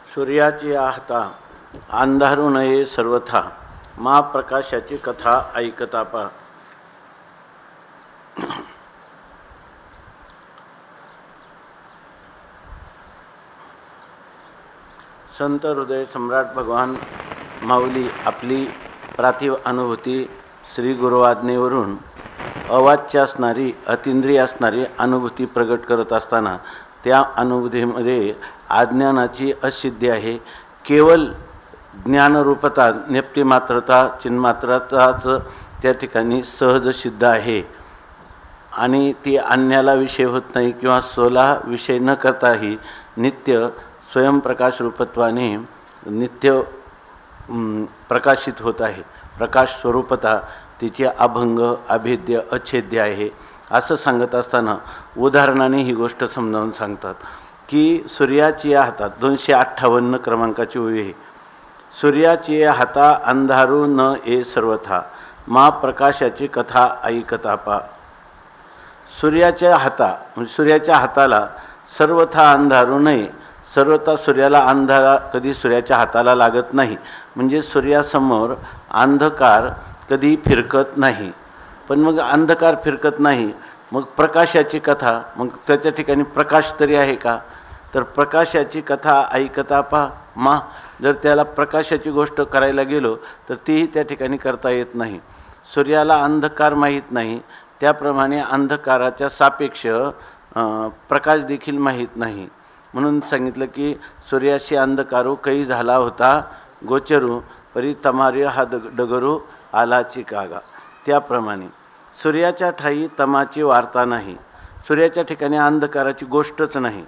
सूर्याची आहता अंधारू नये सर्वथा, मा प्रकाशाची कथा ऐकता पा. संत हृदय सम्राट भगवान माऊली आपली प्रातिभ अनुभूती श्री गुरुआज्ञेवरून अवाच्य असणारी अतिंद्रिय असणारी अनुभूती प्रगट करत असताना त्या अनुभूतीमध्ये अज्ञानाची असिद्धी आहे. केवळ ज्ञानरूपता नेप्तिमात्रता चिन्मात्रताच त्या ठिकाणी सहज सिद्ध आहे आणि ती अन्याला विषय होत नाही किंवा स्वला विषय न करताही नित्य स्वयंप्रकाश रूपत्वाने नित्य प्रकाशित होत आहे. प्रकाश स्वरूपता तिचे अभंग अभेद्य अच्छेद्य आहे असं सांगत असताना उदाहरणाने ही गोष्ट समजावून सांगतात की सूर्याची हातात 258 क्रमांकाची ओवी आहे. सूर्याची हाता अंधारू न ए सर्वथा, मा प्रकाशाची कथा ऐकता पा. सूर्याच्या हाताला सर्वथा अंधारू नये. सर्वथा सूर्याला अंधारा कधी सूर्याच्या हाताला लागत नाही, म्हणजे सूर्यासमोर अंधकार कधी फिरकत नाही. पण मग अंधकार फिरकत नाही, मग प्रकाशाची कथा, मग त्याच्या ठिकाणी प्रकाश तरी आहे का? तर प्रकाशाची कथा ऐकता पा मा. जर त्याला प्रकाशाची गोष्ट करायला गेलो तर तीही त्या ठिकाणी करता येत नाही. सूर्याला अंधकार माहीत नाही, त्याप्रमाणे अंधकाराच्या सापेक्ष प्रकाश देखील माहीत नाही. म्हणून सांगितलं की सूर्याशी अंधकारू काही झाला होता गोचरू, परी तमार्य हा डगरू आलाची कागा. त्याप्रमाणे सूर्याच्या ठाई तमाची वार्ता नाही. सूर्याच्या ठिकाणी अंधकाराची गोष्टच नाही.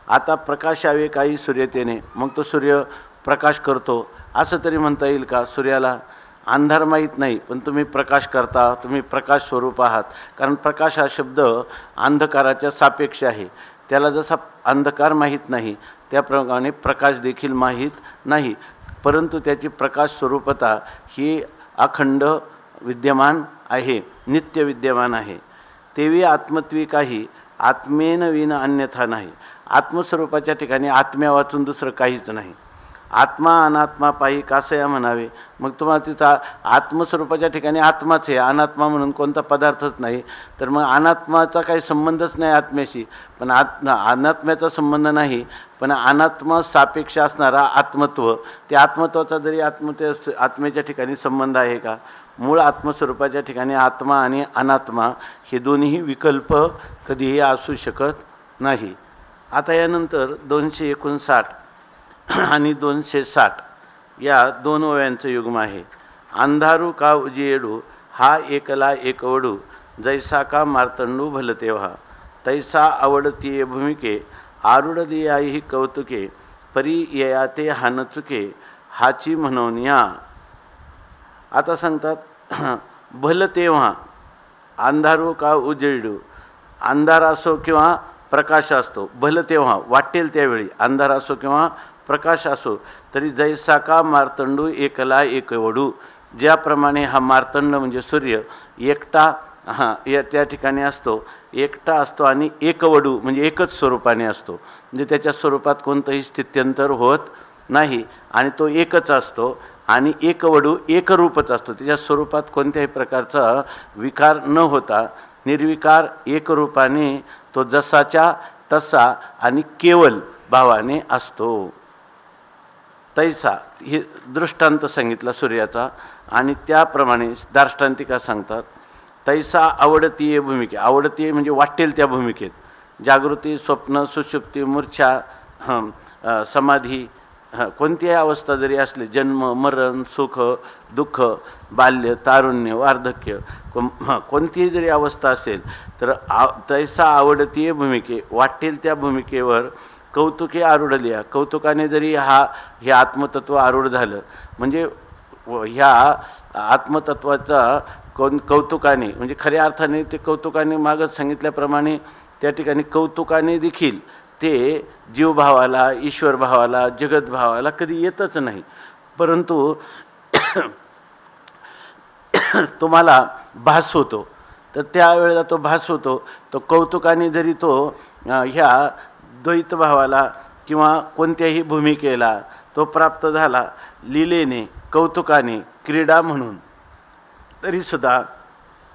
आता प्रकाशावे काही सूर्यतेने, मग तो सूर्य प्रकाश करतो असं तरी म्हणता येईल का? सूर्याला अंधार माहीत नाही, पण तुम्ही प्रकाश करता, तुम्ही प्रकाश स्वरूप आहात. कारण प्रकाश हा शब्द अंधकाराच्या सापेक्ष आहे. त्याला जसा अंधकार माहीत नाही त्याप्रमाणे प्रकाश देखील माहीत नाही, परंतु त्याची प्रकाश स्वरूपता ही अखंड विद्यमान आहे, नित्य विद्यमान आहे. तेवी आत्मत्वी काही आत्मेन विन अन्यथा नाही. आत्मस्वरूपाच्या ठिकाणी आत्म्या वाचून दुसरं काहीच नाही. आत्मा अनात्मा पायी कासया म्हणावे. मग तुम्हाला तिथं आत्मस्वरूपाच्या ठिकाणी आत्माच आहे, अनात्मा म्हणून कोणता पदार्थच नाही. तर मग अनात्माचा काही संबंधच नाही आत्म्याशी. पण अनात्म्याचा संबंध नाही, पण अनात्मा सापेक्ष असणारा आत्मत्व, त्या आत्मत्वाचा जरी आत्म्याच्या ठिकाणी संबंध आहे का? मूळ आत्मस्वरूपाच्या ठिकाणी आत्मा आणि अनात्मा हे दोन्ही विकल्प कधीही असू शकत नाही. आता यानंतर 259 आणि 260 या दोन ओव्यांचं युग्म आहे. अंधारू का उजियेडू हा एकला एकवडू, जैसा का मार्तंडू भल तेव्हा, तैसा आवडतीये भूमिके आरूढ दियाही कौतुके, परी ययाते हान चुके हाची म्हणून या. आता सांगतात भल तेव्हा अंधारू का उजेडू, अंधार असो किंवा प्रकाश असतो, भल तेव्हा वाटेल त्यावेळी अंधार असो किंवा प्रकाश असो तरी जैसा का मार्तंडू एकला एकवडू, ज्याप्रमाणे हा मार्तंड म्हणजे सूर्य एकटा या त्या ठिकाणी असतो, एकटा असतो आणि एकवडू म्हणजे एकच स्वरूपाने असतो. म्हणजे त्याच्या स्वरूपात कोणतंही स्थित्यंतर होत नाही आणि तो एकच असतो आणि एकवडू एकरूपच असतो. त्याच्या स्वरूपात कोणत्याही प्रकारचा विकार न होता निर्विकार एकरूपाने तो जसाच्या तसा आणि केवल भावाने असतो. तैसा हे दृष्टांत सांगितला सूर्याचा आणि त्याप्रमाणे दार्ष्टांतिका सांगतात तैसा आवडतीये भूमिके. आवडतीये म्हणजे वाटेल त्या भूमिकेत, जागृती स्वप्न सुषुप्ती मूर्छा समाधी कोणतीही अवस्था जरी असली, जन्म मरण सुख दुःख बाल्य तारुण्य वार्धक्य कोणतीही जरी अवस्था असेल तर तैसा आवडतीये भूमिके, वाटेल त्या भूमिकेवर कौतुके आरूढलिया. कौतुकाने जरी हे आत्मतत्व आरूढ झालं म्हणजे ह्या आत्मतत्वाचा कौतुकाने म्हणजे खऱ्या अर्थाने ते कौतुकाने मागच सांगितल्याप्रमाणे त्या ठिकाणी कौतुकाने देखील ते जीवभावाला ईश्वर भावाला जगत भावाला कधी येतच नाही. परंतु तुम्हाला भास होतो, तर त्यावेळेला तो भास होतो. तो कौतुकाने जरी तो ह्या द्वैत भावाला किंवा कोणत्याही भूमिकेला तो प्राप्त झाला लीलेने, कौतुकाने, क्रीडा म्हणून, तरीसुद्धा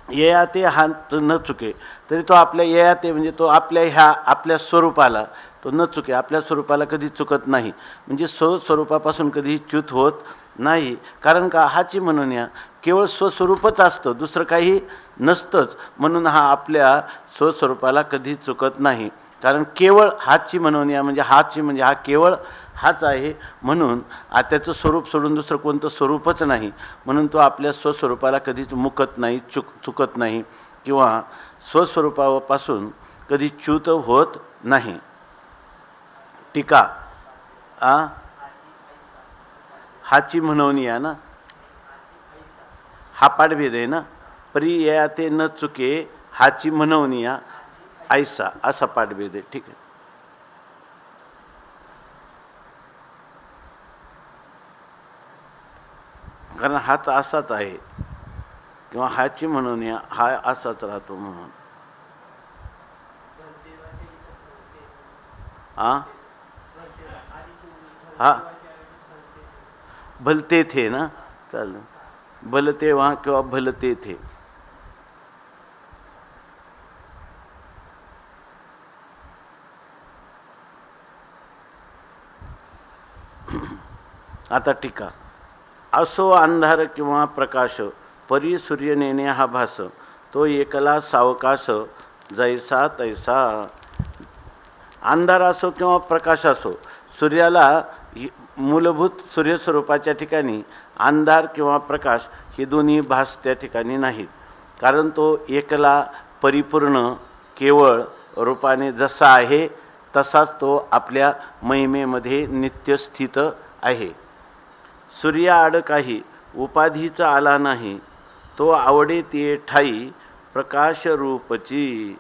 ययाते हा न चुके, तरी तो आपल्या ययाते म्हणजे तो आपल्या स्वरूपाला तो न चुके, आपल्या स्वरूपाला कधी चुकत नाही, म्हणजे स्वस्वरूपापासून कधी च्युत होत नाही. कारण का हाची म्हणून या केवळ स्वस्वरूपच असतं, दुसरं काही नसतंच, म्हणून हा आपल्या स्वस्वरूपाला कधी चुकत नाही. कारण केवळ हाची म्हणून या म्हणजे हाची म्हणजे हा केवळ हाच आहे, म्हणून त्याचं स्वरूप सोडून दुसरं कोणतं स्वरूपच नाही, म्हणून तो आपल्या स्वस्वरूपाला कधीच मुकत नाही, चुकत नाही किंवा स्वस्वरूपापासून कधी च्युत होत नाही. टीका हाची म्हणून या ना, हा पाठभेद आहे ना, परी ययाते न चुके हाची म्हणून या ऐसा, असा पाठभेद आहे. ठीक आहे. कारण हाच असाच आहे किंवा हाची म्हणून या हा असाच राहतो म्हणून. हा भलते थे ना, चालेल, भलते वहाँ किंवा भलते थे. आता टीका. असो अंधार किंवा प्रकाश, परी सूर्य नेणे हा भास, तो एकला सावकाश जैसा तैसा. अंधार असो किंवा प्रकाश असो, सूर्याला मूलभूत सूर्यस्वरूपाच्या ठिकाणी अंधार किंवा प्रकाश हे दोन्ही भास त्या ठिकाणी नाहीत. कारण तो एकला परिपूर्ण केवळ रूपाने जसा आहे तसाच तो आपल्या महिमेमध्ये नित्य स्थित आहे. सूर्याआड काही उपाधीचा आला नाही, तो आवडे ते ठाई प्रकाश रूपची.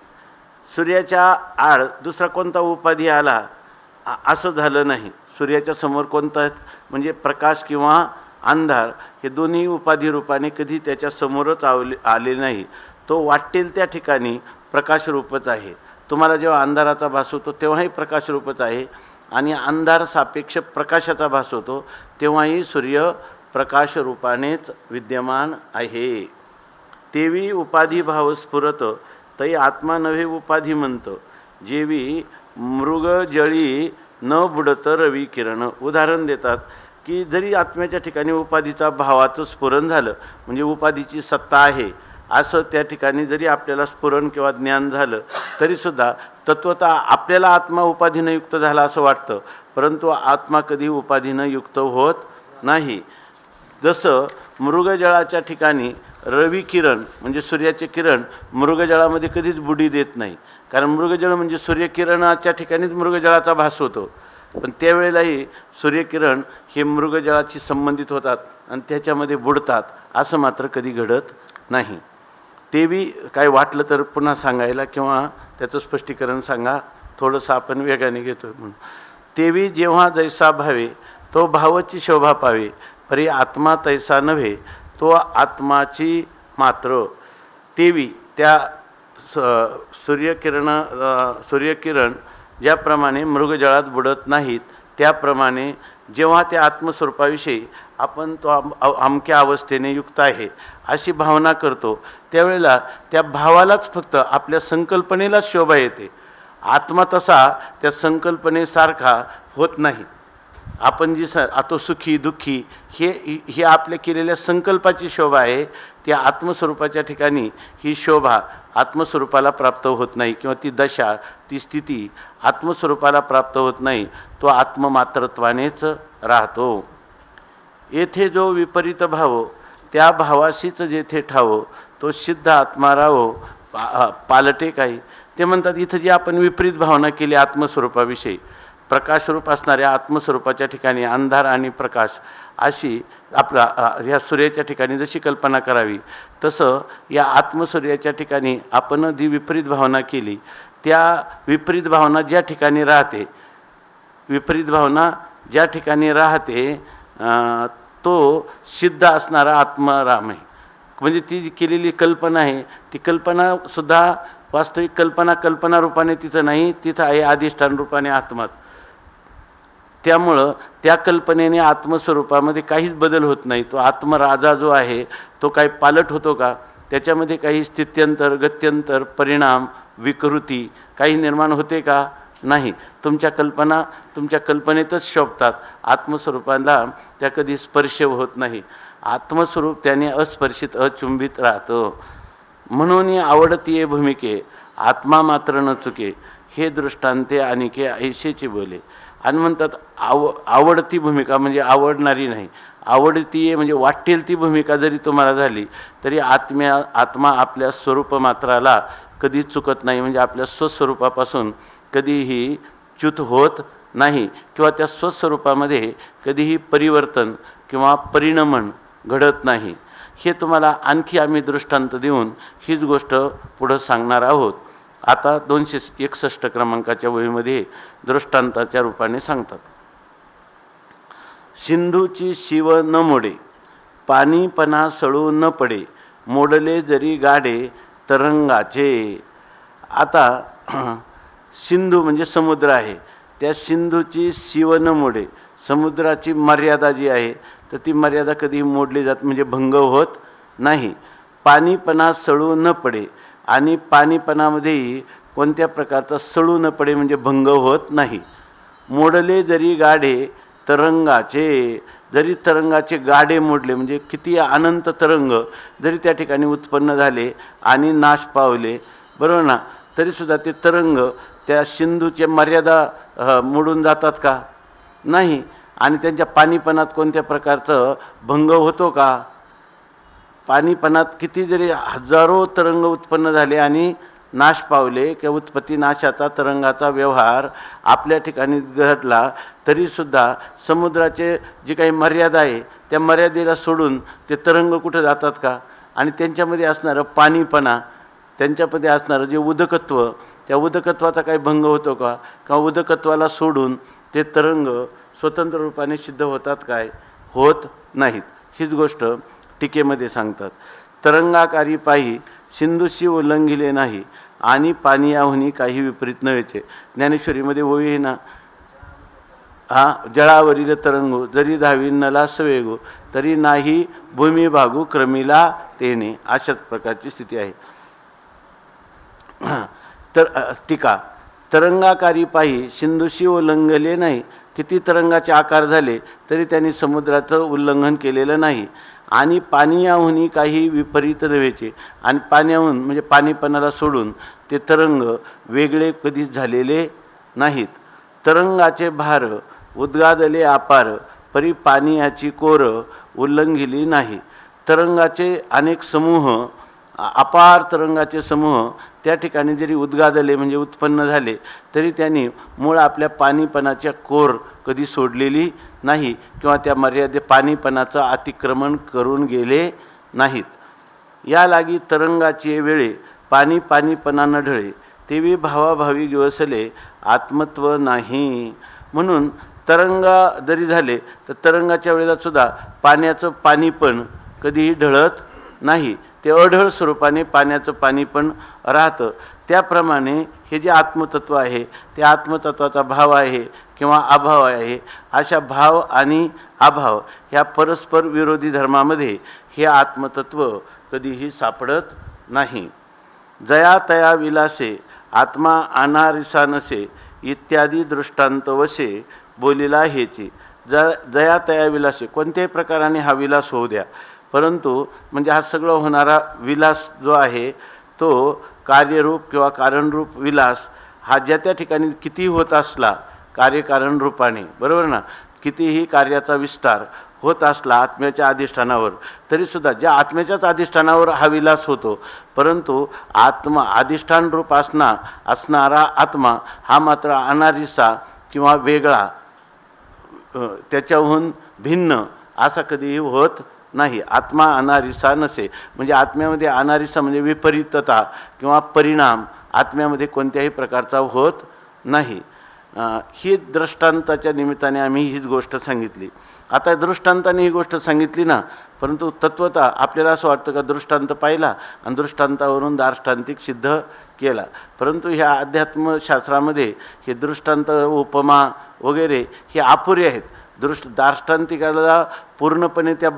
सूर्याच्या आड दुसरा कोणता उपाधी आला असं झालं नाही. सूर्याच्या समोर कोणता म्हणजे प्रकाश किंवा अंधार हे दोन्ही उपाधी रूपाने कधी त्याच्या समोरच आले नाही. तो वाटेल त्या ठिकाणी प्रकाश रूपच आहे. तुम्हाला जेव्हा अंधाराचा भास होतो तेव्हाही प्रकाश रूपच आहे, आणि अंधार सापेक्ष प्रकाशाचा भास होतो तेव्हाही सूर्य प्रकाश रूपानेच विद्यमान आहे. तेवी उपाधी भाव स्फुरत, तै आत्मा नव्हे उपाधी म्हणत, जेवी मृग जळी न बुडत रवी किरण. उदाहरण देतात की जरी आत्म्याच्या ठिकाणी उपाधीचा भावाचं स्फुरण झालं म्हणजे उपाधीची सत्ता आहे असं त्या ठिकाणी जरी आपल्याला स्फुरण किंवा ज्ञान झालं तरीसुद्धा तत्वतः आपल्याला आत्मा उपाधीनं युक्त झाला असं वाटतं, परंतु आत्मा कधी उपाधीनं युक्त होत नाही. जसं मृगजळाच्या ठिकाणी रवी किरण म्हणजे सूर्याचे किरण मृगजळामध्ये कधीच बुडी देत नाही, कारण मृगजळ म्हणजे सूर्यकिरणाच्या ठिकाणीच मृगजळाचा भास होतो, पण त्यावेळेलाही सूर्यकिरण हे मृगजळाशी संबंधित होतात आणि त्याच्यामध्ये बुडतात असं मात्र कधी घडत नाही. ते बी काय वाटलं तर पुन्हा सांगायला किंवा त्याचं स्पष्टीकरण सांगा, थोडंसं आपण वेगाने घेतो म्हणून. तेवी जेव्हा जैसा भावे तो भावाची शोभा पावे, परी आत्मा तैसा नव्हे तो आत्माची मात्र. तेवी त्या सूर्यकिरण ज्याप्रमाणे मृगजळात बुडत नाहीत त्याप्रमाणे जेव्हा त्या आत्मस्वरूपाविषयी आपण तो अमक्या अवस्थेने युक्त आहे अशी भावना करतो त्यावेळेला त्या भावालाच फक्त आपल्या संकल्पनेलाच शोभा येते. आत्मा तसा त्या संकल्पनेसारखा होत नाही. आपण जी तो सुखी दुःखी हे आपल्या केलेल्या संकल्पाची शोभा आहे, त्या आत्मस्वरूपाच्या ठिकाणी ही शोभा आत्मस्वरूपाला प्राप्त होत नाही किंवा ती दशा ती स्थिती आत्मस्वरूपाला प्राप्त होत नाही, तो आत्ममात्रत्वानेच राहतो. येथे जो विपरीत भाव त्या भावाशीच जेथे ठावो तो सिद्ध आत्मा राहो पालटे काही. ते म्हणतात इथं जी आपण विपरीत भावना केली आत्मस्वरूपाविषयी, प्रकाशरूप असणाऱ्या आत्मस्वरूपाच्या ठिकाणी अंधार आणि प्रकाश अशी आपला ह्या सूर्याच्या ठिकाणी जशी कल्पना करावी तसं या आत्मसूर्याच्या ठिकाणी आपण जी विपरीत भावना केली त्या विपरीत भावना ज्या ठिकाणी राहते, विपरीत भावना ज्या ठिकाणी राहते तो सिद्ध असणारा आत्माराम आहे. म्हणजे ती जी केलेली कल्पना आहे ती कल्पनासुद्धा वास्तविक कल्पना रूपाने तिथं नाही, तिथं आहे अधिष्ठान रूपाने आत्मा. त्यामुळं त्या कल्पनेने आत्मस्वरूपामध्ये काहीच बदल होत नाही. तो आत्मराजा जो आहे तो काही पालट होतो का? त्याच्यामध्ये काही स्थित्यंतर, गत्यंतर, परिणाम, विकृती काही निर्माण होते का? नाही. तुमच्या कल्पनेतच शोभतात. आत्मस्वरूपाला त्या कधी स्पर्श होत नाही. आत्मस्वरूप त्याने अस्पर्शित अचुंबित राहतं. म्हणून आवडतीये भूमिके आत्मा मात्र न चुके, हे दृष्टांते अनिके ऐशेची बोले. आणि म्हणतात आवडती भूमिका म्हणजे आवडणारी नाही, आवडती म्हणजे वाटेल ती भूमिका जरी तुम्हाला झाली तरी आत्मा आपल्या स्वरूपमात्राला कधी चुकत नाही. म्हणजे आपल्या स्वस्वरूपापासून कधीही च्युत होत नाही किंवा त्या स्वस्वरूपामध्ये कधीही परिवर्तन किंवा परिणमन घडत नाही. हे तुम्हाला आणखी आम्ही दृष्टांत देऊन हीच गोष्ट पुढं सांगणार आहोत. आता 261 क्रमांकाच्या वहीमध्ये दृष्टांताच्या रूपाने सांगतात. सिंधूची शिव न मोडे, पाणीपणा सळू न पडे, मोडले जरी गाडे तरंगाचे. आता सिंधू म्हणजे समुद्र आहे. त्या सिंधूची शिव न मोडे, समुद्राची मर्यादा जी आहे तर ती मर्यादा कधी मोडली जात म्हणजे भंग होत नाही. पाणीपणा सळू न पडे, आणि पाणीपणामध्येही कोणत्या प्रकारचा सळू न पडे म्हणजे भंग होत नाही. मोडले जरी गाडे तरंगाचे, जरी तरंगाचे गाडे मोडले म्हणजे किती अनंत तरंग जरी त्या ठिकाणी उत्पन्न झाले आणि नाश पावले, बरोबर ना, तरीसुद्धा ते तरंग त्या सिंधूच्या मर्यादा मोडून जातात का? नाही. आणि त्यांच्या पाणीपणात कोणत्या प्रकारचं भंग होतो का? पाणीपणात किती जरी हजारो तरंग उत्पन्न झाले आणि नाश पावले किंवा उत्पत्ती नाशाचा तरंगाचा व्यवहार आपल्या ठिकाणी घडला तरीसुद्धा समुद्राचे जी काही मर्यादा आहे त्या मर्यादेला सोडून ते तरंग कुठे जातात का? आणि त्यांच्यामध्ये असणारं पाणीपणा, त्यांच्यामध्ये असणारं जे उदकत्व, त्या उदकत्वाचा काही भंग होतो का? किंवा उदकत्वाला सोडून ते तरंग स्वतंत्र रूपाने सिद्ध होतात काय? होत नाहीत. हीच गोष्ट टीकेमध्ये सांगतात. तरंगाकारी पायी सिंधूशी उल्लंघिले नाही, आणि पाणीयाहुनी काही विपरीत नव्हेचे. ज्ञानेश्वरीमध्ये ओवी आहे ना, जळावरील तरंगू जरी धावी नलास वेगू, तरी नाही भूमी भागू क्रमीला तेने. अशाच प्रकारची स्थिती आहे. तर टीका, तरंगाकारी पायी सिंधूशी उल्लंघले नाही. किती तरंगाचे आकार झाले तरी त्यांनी समुद्राचं उल्लंघन केलेलं नाही. आणि पाणीयाहुनी काही विपरीत नव्हेचे, आणि पाण्याहून म्हणजे पाणीपणाला सोडून ते तरंग वेगळे कधीच झालेले नाहीत. तरंगाचे भार उद्गादले अपार, परी पाणीयाची कोर उल्लंघिली नाही. तरंगाचे अनेक समूह, अपार तरंगाचे समूह त्या ठिकाणी जरी उद्गादले म्हणजे उत्पन्न झाले तरी त्यांनी मूळ आपल्या पाणीपणाच्या कोर कधी सोडलेली नाही किंवा त्या मर्यादे पाणीपणाचं अतिक्रमण करून गेले नाहीत. या लागी तरंगाचे वेळे पाणीपणा न ढळे, तेवी भावाभावी दिवसले आत्मत्व नाही. म्हणून तरंग जरी झाले तर तरंगाच्या वेळेला सुद्धा पाण्याचं पाणीपण कधीही ढळत नाही. ते अढळ स्वरूपाने पाण्याचं पाणीपण राहतं. त्याप्रमाणे हे जे आत्मतत्व आहे ते आत्मतत्वाचा भाव आहे किंवा अभाव आहे. अशा भाव आणि अभाव ह्या परस्पर विरोधी धर्मामध्ये हे आत्मतत्व कधीही सापडत नाही. जया तया विलासे आत्मा अनारिसा नसे, इत्यादी दृष्टांत वशे बोलिला हेची. जया तया विलासे, कोणत्याही प्रकाराने हा विलास होऊ द्या, परंतु म्हणजे हा सगळं होणारा विलास जो आहे तो कार्यरूप किंवा कारणरूप विलास हा ज्या त्या ठिकाणी किती होत असला कार्यकारण रूपाने, बरोबर ना, कितीही कार्याचा विस्तार होत असला आत्म्याच्या अधिष्ठानावर, तरीसुद्धा ज्या आत्म्याच्याच अधिष्ठानावर हा विलास होतो, परंतु आत्मा अधिष्ठान रूप असणारा आत्मा हा मात्र अनारिसा किंवा वेगळा, त्याच्याहून भिन्न असा कधीही होत नाही. आत्मा अनारिसा नसे, म्हणजे आत्म्यामध्ये अनारिसा म्हणजे विपरीतता किंवा परिणाम आत्म्यामध्ये कोणत्याही प्रकारचा होत नाही. ही दृष्टांताच्या निमित्ताने आम्ही हीच गोष्ट सांगितली. आता दृष्टांताने ही गोष्ट सांगितली ना, परंतु तत्वतः आपल्याला असं वाटतं का दृष्टांत पाहिला आणि दृष्टांतावरून दार्ष्टांतिक सिद्ध केला, परंतु ह्या अध्यात्मशास्त्रामध्ये हे दृष्टांत उपमा वगैरे हे अपुरे आहेत. दार्ष्टांतिकाला पूर्णपणे त्या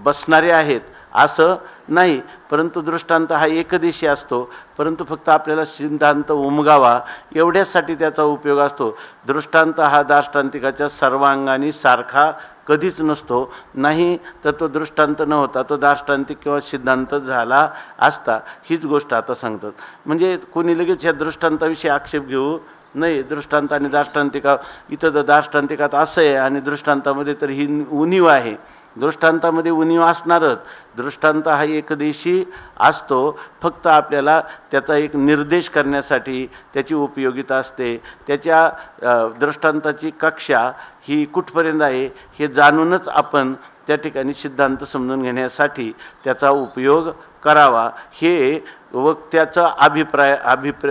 बसणारे आहेत असं नाही, परंतु दृष्टांत हा एकदेशी असतो, परंतु फक्त आपल्याला सिद्धांत उमगावा एवढ्यासाठी त्याचा उपयोग असतो. दृष्टांत हा दार्ष्टांतिकाच्या सर्वांगाने सारखा कधीच नसतो, नाही तर तो दृष्टांत न होता तो दार्ष्टांतिक किंवा सिद्धांत झाला असता. हीच गोष्ट आता सांगतात. म्हणजे कोणी लगेच या दृष्टांताविषयी आक्षेप घेऊ नाही. दृष्टांत आणि दार्ष्टांतिका, इथं तर दार्ष्टांतिकात असं आहे आणि दृष्टांतामध्ये तर ही उणीव आहे. दृष्टांतामध्ये उणीव असणारच. दृष्टांत हा एकदेशी असतो, फक्त आपल्याला त्याचा एक निर्देश करण्यासाठी त्याची उपयोगिता असते. त्याच्या दृष्टांताची कक्षा ही कुठपर्यंत आहे हे जाणूनच आपण त्या ठिकाणी सिद्धांत समजून घेण्यासाठी त्याचा उपयोग करावा. हे वक्त्याचा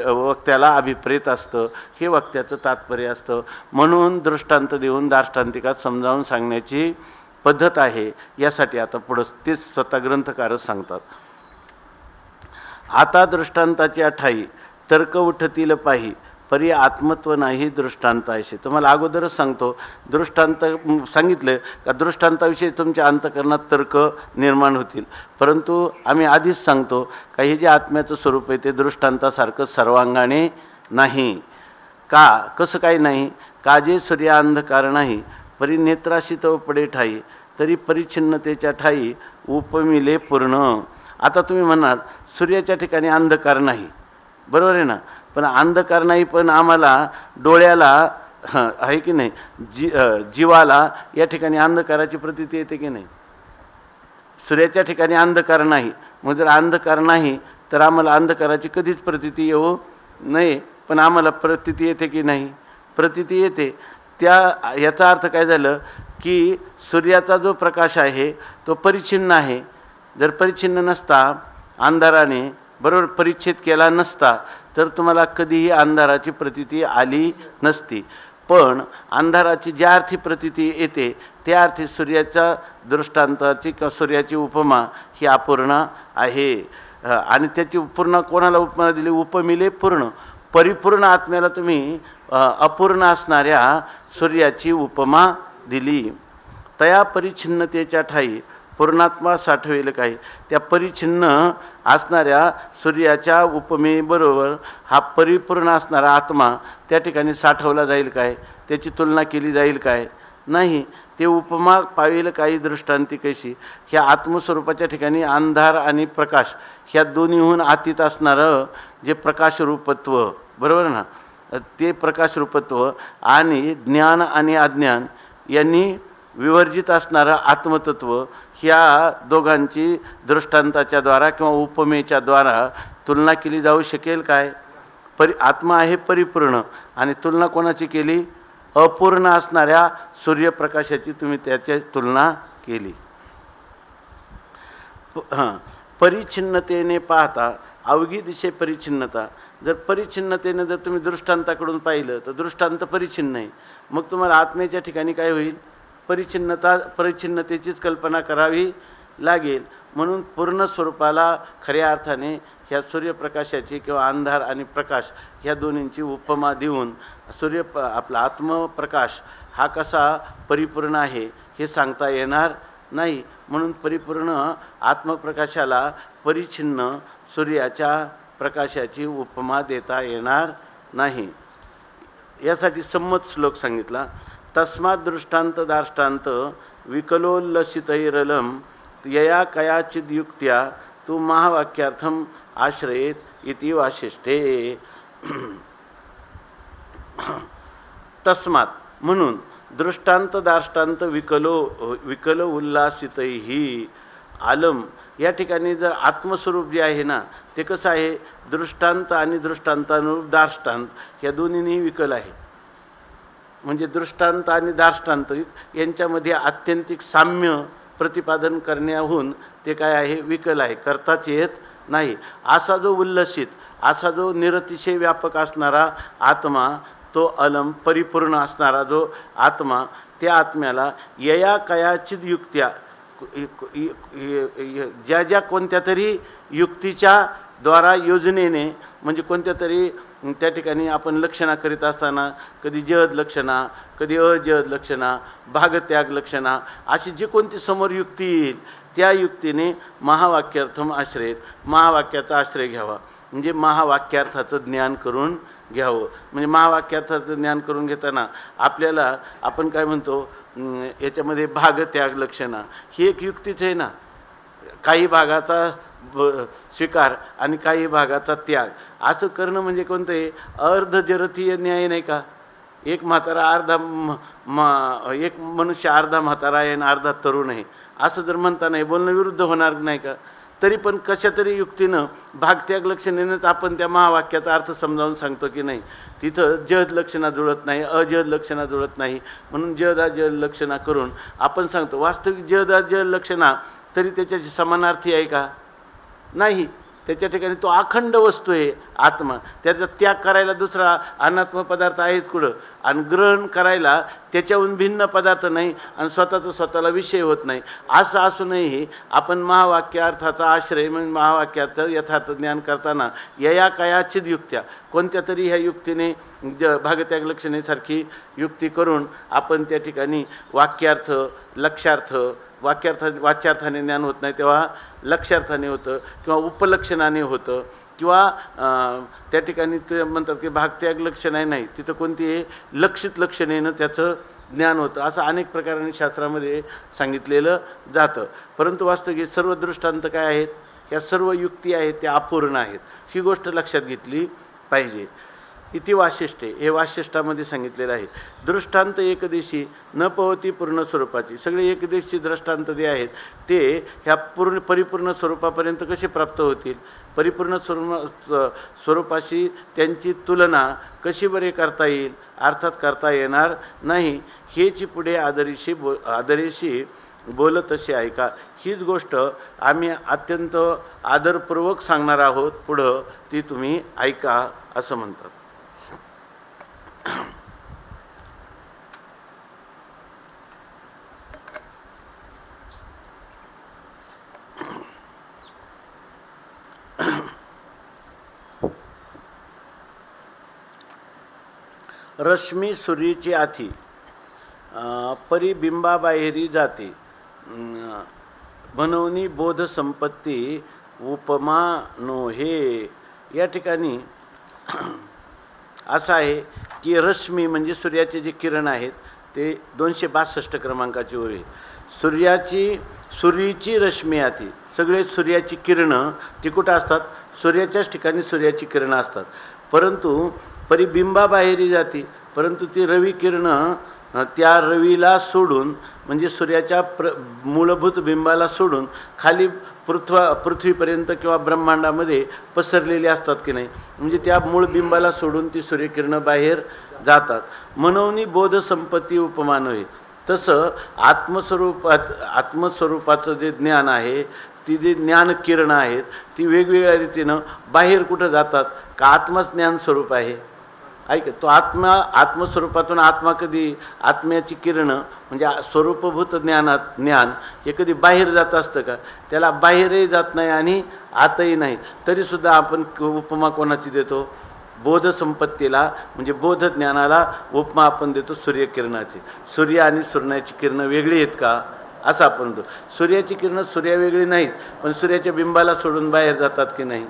वक्त्याला अभिप्रेत असतं, हे वक्त्याचं तात्पर्य असतं. म्हणून दृष्टांत देऊन दार्ष्टांतिकात समजावून सांगण्याची पद्धत आहे. यासाठी आता पुढं तेच स्वतः ग्रंथकारच सांगतात. आता दृष्टांताची अठाई तर्क उठतील पाही परी आत्मत्व नाही दृष्टांताविषयी. तुम्हाला अगोदरच सांगतो, दृष्टांत सांगितलं का दृष्टांताविषयी तुमच्या अंतःकरणात तर्क निर्माण होतील, परंतु आम्ही आधीच सांगतो का हे जे आत्म्याचं स्वरूप आहे ते दृष्टांतासारखं सर्वांगाने नाही. का कसं काही नाही? काजे सूर्य अंधकार नाही परी नेत्राशी तो पडे ठाई तरी परिच्छिन्नतेच्या ठाई उपमिले पूर्ण. आता तुम्ही म्हणाल सूर्याच्या ठिकाणी अंधकार नाही, बरोबर आहे ना, पण अंधकार नाही, पण आम्हाला डोळ्याला आहे की नाही, जीवाला या ठिकाणी अंधकाराची प्रतीती येते की नाही? सूर्याच्या ठिकाणी अंधकार नाही, मग जर अंधकार नाही तर आम्हाला अंधकाराची कधीच प्रतीती येऊ नये, पण आम्हाला प्रतीती येते की नाही? प्रतीती येते. याचा अर्थ काय झालं की सूर्याचा जो प्रकाश आहे तो परिच्छिन्न आहे. जर परिच्छिन्न नसता, अंधाराने बरोबर परिच्छेद केला नसता, तर तुम्हाला कधीही अंधाराची प्रतीती आली नसती. पण अंधाराची ज्या अर्थी प्रतीती येते त्या अर्थी सूर्याच्या दृष्टांताची किंवा सूर्याची उपमा ही अपूर्ण आहे. आणि त्याची पूर्ण कोणाला उपमा दिली? उपमिले पूर्ण. परिपूर्ण आत्म्याला तुम्ही अपूर्ण असणाऱ्या सूर्याची उपमा दिली. तया परिच्छिन्नतेच्या ठाई पूर्णात्मा साठवेल काही. त्या परिच्छिन्न असणाऱ्या सूर्याच्या उपमेबरोबर हा परिपूर्ण असणारा आत्मा त्या ठिकाणी साठवला जाईल काय? त्याची तुलना केली जाईल काय? नाही. ते उपमा पावेल काही दृष्टांती कशी. ह्या आत्मस्वरूपाच्या ठिकाणी अंधार आणि प्रकाश ह्या दोन्हीहून अतीत असणारं जे प्रकाशरूपत्व, बरोबर ना, ते प्रकाशरूपत्व आणि ज्ञान आणि अज्ञान यांनी विवर्जित असणारं आत्मतत्व, ह्या दोघांची दृष्टांताच्या द्वारा किंवा उपमेच्या द्वारा तुलना केली जाऊ शकेल काय? आत्मा आहे परिपूर्ण आणि तुलना कोणाची केली? अपूर्ण असणाऱ्या सूर्यप्रकाशाची तुम्ही त्याची तुलना केली. परिच्छिन्नतेने पाहता अवघी दिशे परिच्छिन्नता. जर परिच्छिन्नतेने जर तुम्ही दृष्टांताकडून पाहिलं तर दृष्टांत परिच्छिन्न आहे, मग तुम्हाला आत्म्याच्या ठिकाणी काय होईल? परिच्छिन्नतेचीच कल्पना करावी लागेल. म्हणून पूर्ण स्वरूपाला खऱ्या अर्थाने ह्या सूर्यप्रकाशाची किंवा अंधार आणि प्रकाश ह्या दोन्हींची उपमा देऊन आपला आत्मप्रकाश हा कसा परिपूर्ण आहे हे सांगता येणार नाही. म्हणून परिपूर्ण आत्मप्रकाशाला परिच्छिन्न सूर्याच्या प्रकाशाची उपमा देता येणार नाही. यासाठी संमत श्लोक सांगितला. तस्मात् दृष्टांत दार्ष्टांत विकलोल्लसितैरलं यया कयाचिद युक्त्या तू महावाक्यार्थम आश्रयेत इति वाशिष्ठे. तस्मात् म्हणून दृष्टांत दार्ष्टांत विकल उल्लासितैहि आलम. या ठिकाणी जर आत्मस्वरूप जे आहे ना ते कसं आहे? दृष्टांत आणि दृष्टांतानुरूप दार्ष्टांत या दोन्हींही विकल आहे. म्हणजे दृष्टांत आणि दार्ष्टांत यांच्यामध्ये आत्यंतिक साम्य प्रतिपादन करण्याहून ते काय आहे? विकल आहे, करताच येत नाही. असा जो उल्लसित, असा जो निरतिशय व्यापक असणारा आत्मा तो अलम परिपूर्ण असणारा जो आत्मा, त्या आत्म्याला यया कयाचित युक्त्या, ज्या ज्या कोणत्या तरी युक्तीच्या द्वारा योजनेने, म्हणजे कोणत्या तरी त्या ठिकाणी आपण लक्षणा करीत असताना कधी जहद लक्षणा, कधी अजहद लक्षणा, भागत्याग लक्षणा, अशी जी कोणती समोर युक्ती येईल त्या युक्तीने महावाक्यार्थम आश्रयेत, महावाक्याचा आश्रय घ्यावा. म्हणजे महावाक्यार्थाचं ज्ञान करून घ्यावं. म्हणजे महावाक्यार्थाचं ज्ञान करून घेताना आपल्याला आपण काय म्हणतो, याच्यामध्ये भागत्याग लक्षणा ही एक युक्तीच आहे ना. काही भागाचा स्वीकार आणि काही भागाचा त्याग असं करणं म्हणजे कोणतं आहे, अर्धजरथीय न्याय नाही का. एक म्हातारा अर्धा एक मनुष्य अर्धा म्हातारा आहे आणि अर्धा तरुण आहे असं जर म्हणता नाही, बोलणं विरुद्ध होणार नाही का. तरी पण कशा तरी युक्तीनं भागत्याग लक्षणेनंच आपण त्या महावाक्याचा अर्थ समजावून सांगतो की नाही. तिथं जहद लक्षणा जुळत नाही, अजहद लक्षणा जुळत नाही, म्हणून जहद अजहद लक्षणा करून आपण सांगतो. वास्तविक जहद अजहद लक्षणा तरी त्याच्याशी समानार्थी आहे का, नाही. त्याच्या ठिकाणी तो अखंड वस्तू आहे आत्मा. त्याचा त्याग करायला दुसरा अनात्म पदार्थ आहेच कुठं, आणि ग्रहण करायला त्याच्याहून भिन्न पदार्थ नाही, आणि स्वतःचा स्वतःला विषय होत नाही. असं असूनही आपण महावाक्यार्थाचा आश्रय म्हणजे महावाक्याचं यथार्थ ज्ञान करताना यया कयाचित युक्त्या, कोणत्या तरी ह्या युक्तीने भागत्याग लक्षणेसारखी युक्ती करून आपण त्या ठिकाणी वाक्यार्थ लक्ष्यार्थ, वाच्यार्थाने ज्ञान होत नाही तेव्हा लक्ष्यार्थाने होतं, किंवा उपलक्षणाने होतं, किंवा त्या ठिकाणी ते म्हणतात की भागत्याग लक्षणे नाही, तिथं कोणती आहे लक्षित लक्षणेनं त्याचं ज्ञान होतं. असं अनेक प्रकाराने शास्त्रामध्ये सांगितलेलं जातं. परंतु वास्तविक सर्व दृष्टांत काय आहेत, ह्या सर्व युक्ती आहेत त्या अपूर्ण आहेत. ही गोष्ट लक्षात घेतली पाहिजे. इति वाशिष्ठे, हे वाशिष्ठामध्ये सांगितलेलं आहे. दृष्टांत एकदेशी न पवती पूर्ण स्वरूपाची, सगळे एकदेशी दृष्टांत जे आहेत ते ह्या परिपूर्ण स्वरूपापर्यंत कसे प्राप्त होतील, परिपूर्ण स्वरूपाशी त्यांची तुलना कशी बरे करता येईल, अर्थात करता येणार नाही. हेची पुढे आदरेशी बोलत असे ऐका. हीच गोष्ट आम्ही अत्यंत आदरपूर्वक सांगणार आहोत पुढं, ती तुम्ही ऐका असं म्हणतात. रश्मी सूर्याची आथी परिबिंबाबाहेरी जाते, बनवणी बोध संपत्ती उपमा नो हे. या ठिकाणी असं आहे की रश्मी म्हणजे सूर्याचे जे किरण आहेत ते 262 क्रमांकाची ओळी. सूर्याची रश्मी आती, सगळे सूर्याची किरणं ती कुठं असतात, सूर्याच्याच ठिकाणी सूर्याची किरणं असतात. परंतु परिबिंबाबाहेरी जाती, परंतु ती रवी किरणं त्या रवीला सोडून म्हणजे सूर्याच्या मूलभूत बिंबाला सोडून खाली पृथ्वीपर्यंत किंवा ब्रह्मांडामध्ये पसरलेली असतात की नाही. म्हणजे त्या मूळ बिंबाला सोडून ती सूर्यकिरणं बाहेर जातात. मनोनी बोध संपत्ती उपमान होय. तसं आत्मस्वरूपाचं जे ज्ञान आहे, ती जी ज्ञान किरणं आहेत ती वेगवेगळ्या रीतीनं बाहेर कुठं जातात का, आत्माच ज्ञान स्वरूप आहे. ऐक, तो आत्मस्वरूपातून आत्मा कधी, आत्म्याची किरणं म्हणजे स्वरूपभूत ज्ञान हे कधी बाहेर जात असतं का, त्याला बाहेरही जात नाही आणि आतही नाही. तरीसुद्धा आपण उपमा कोणाची देतो, बोध संपत्तीला म्हणजे बोध ज्ञानाला उपमा आपण देतो सूर्यकिरणाची. सूर्य आणि सूर्याची किरणं वेगळी आहेत का असं आपण म्हणतो. सूर्याची किरणं सूर्या वेगळी नाहीत, पण सूर्याच्या बिंबाला सोडून बाहेर जातात की नाही.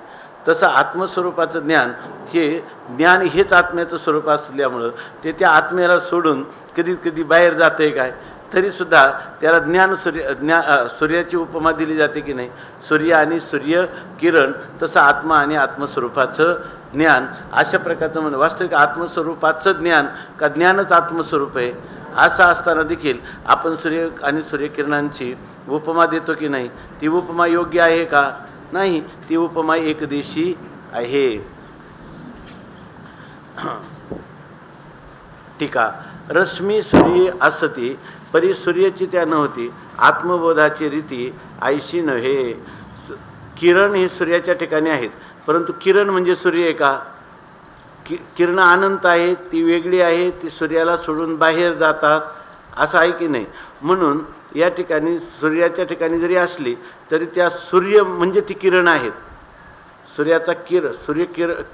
तसं आत्मस्वरूपाचं ज्ञान हेच आत्म्याचं स्वरूप असल्यामुळं ते त्या आत्म्याला सोडून कधी कधी बाहेर जाते काय, तरीसुद्धा त्याला सूर्याची उपमा दिली जाते की नाही. सूर्य आणि सूर्य किरण तसं आत्मा आणि आत्मस्वरूपाचं ज्ञान अशा प्रकारचं म्हणजे वास्तविक आत्मस्वरूपाचं ज्ञान का ज्ञानच आत्मस्वरूप आहे असं असताना देखील आपण सूर्य आणि सूर्यकिरणांची उपमा देतो की नाही. ती उपमा योग्य आहे का, नाही. ती उपमा एकदेशी आहे. टीका. रश्मी सूर्य असती परी सूर्याची त्या नव्हती, आत्मबोधाची रीती आयशी नव्हे. किरण हे सूर्याच्या ठिकाणी आहेत, परंतु किरण म्हणजे सूर्य आहे का, किरणं अनंत आहे, ती वेगळी आहे, ती सूर्याला सोडून बाहेर जातात, असं आहे की नाही. म्हणून या ठिकाणी सूर्याच्या ठिकाणी जरी असली तरी त्या सूर्य म्हणजे ती किरण आहेत. सूर्याचा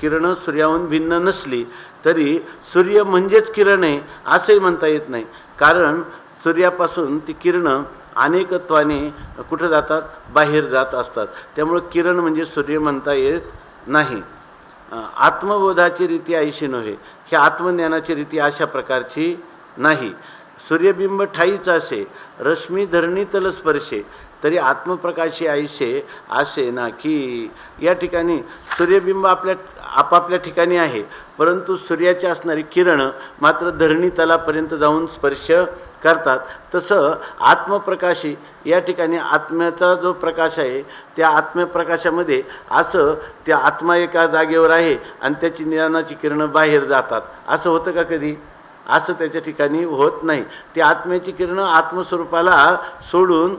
किरणं सूर्याहून भिन्न नसली तरी सूर्य म्हणजेच किरण आहे असंही म्हणता येत नाही. कारण सूर्यापासून ती किरणं अनेकत्वाने कुठं जातात, बाहेर जात असतात. त्यामुळं किरण म्हणजे सूर्य म्हणता येत नाही. आत्मबोधाची रीती ऐशी नव्हे, ही आत्मज्ञानाची रीती अशा प्रकारची नाही. सूर्यबिंब ठाईच असे, रश्मी धरणी तल स्पर्शे, तरी आत्मप्रकाशी ऐसे असे ना की. या ठिकाणी सूर्यबिंब आपापल्या ठिकाणी आहे, परंतु सूर्याची असणारी किरणं मात्र धरणी तलापर्यंत जाऊन स्पर्श करतात. तसं आत्मप्रकाशी या ठिकाणी आत्म्याचा जो प्रकाश आहे त्या आत्मप्रकाशामध्ये असं त्या आत्मा एका जागेवर आहे आणि त्याची ज्ञानाची किरणं बाहेर जातात, असं होतं का कधी? असं त्याच्या ठिकाणी होत नाही. ती आत्म्याची किरणं आत्मस्वरूपाला सोडून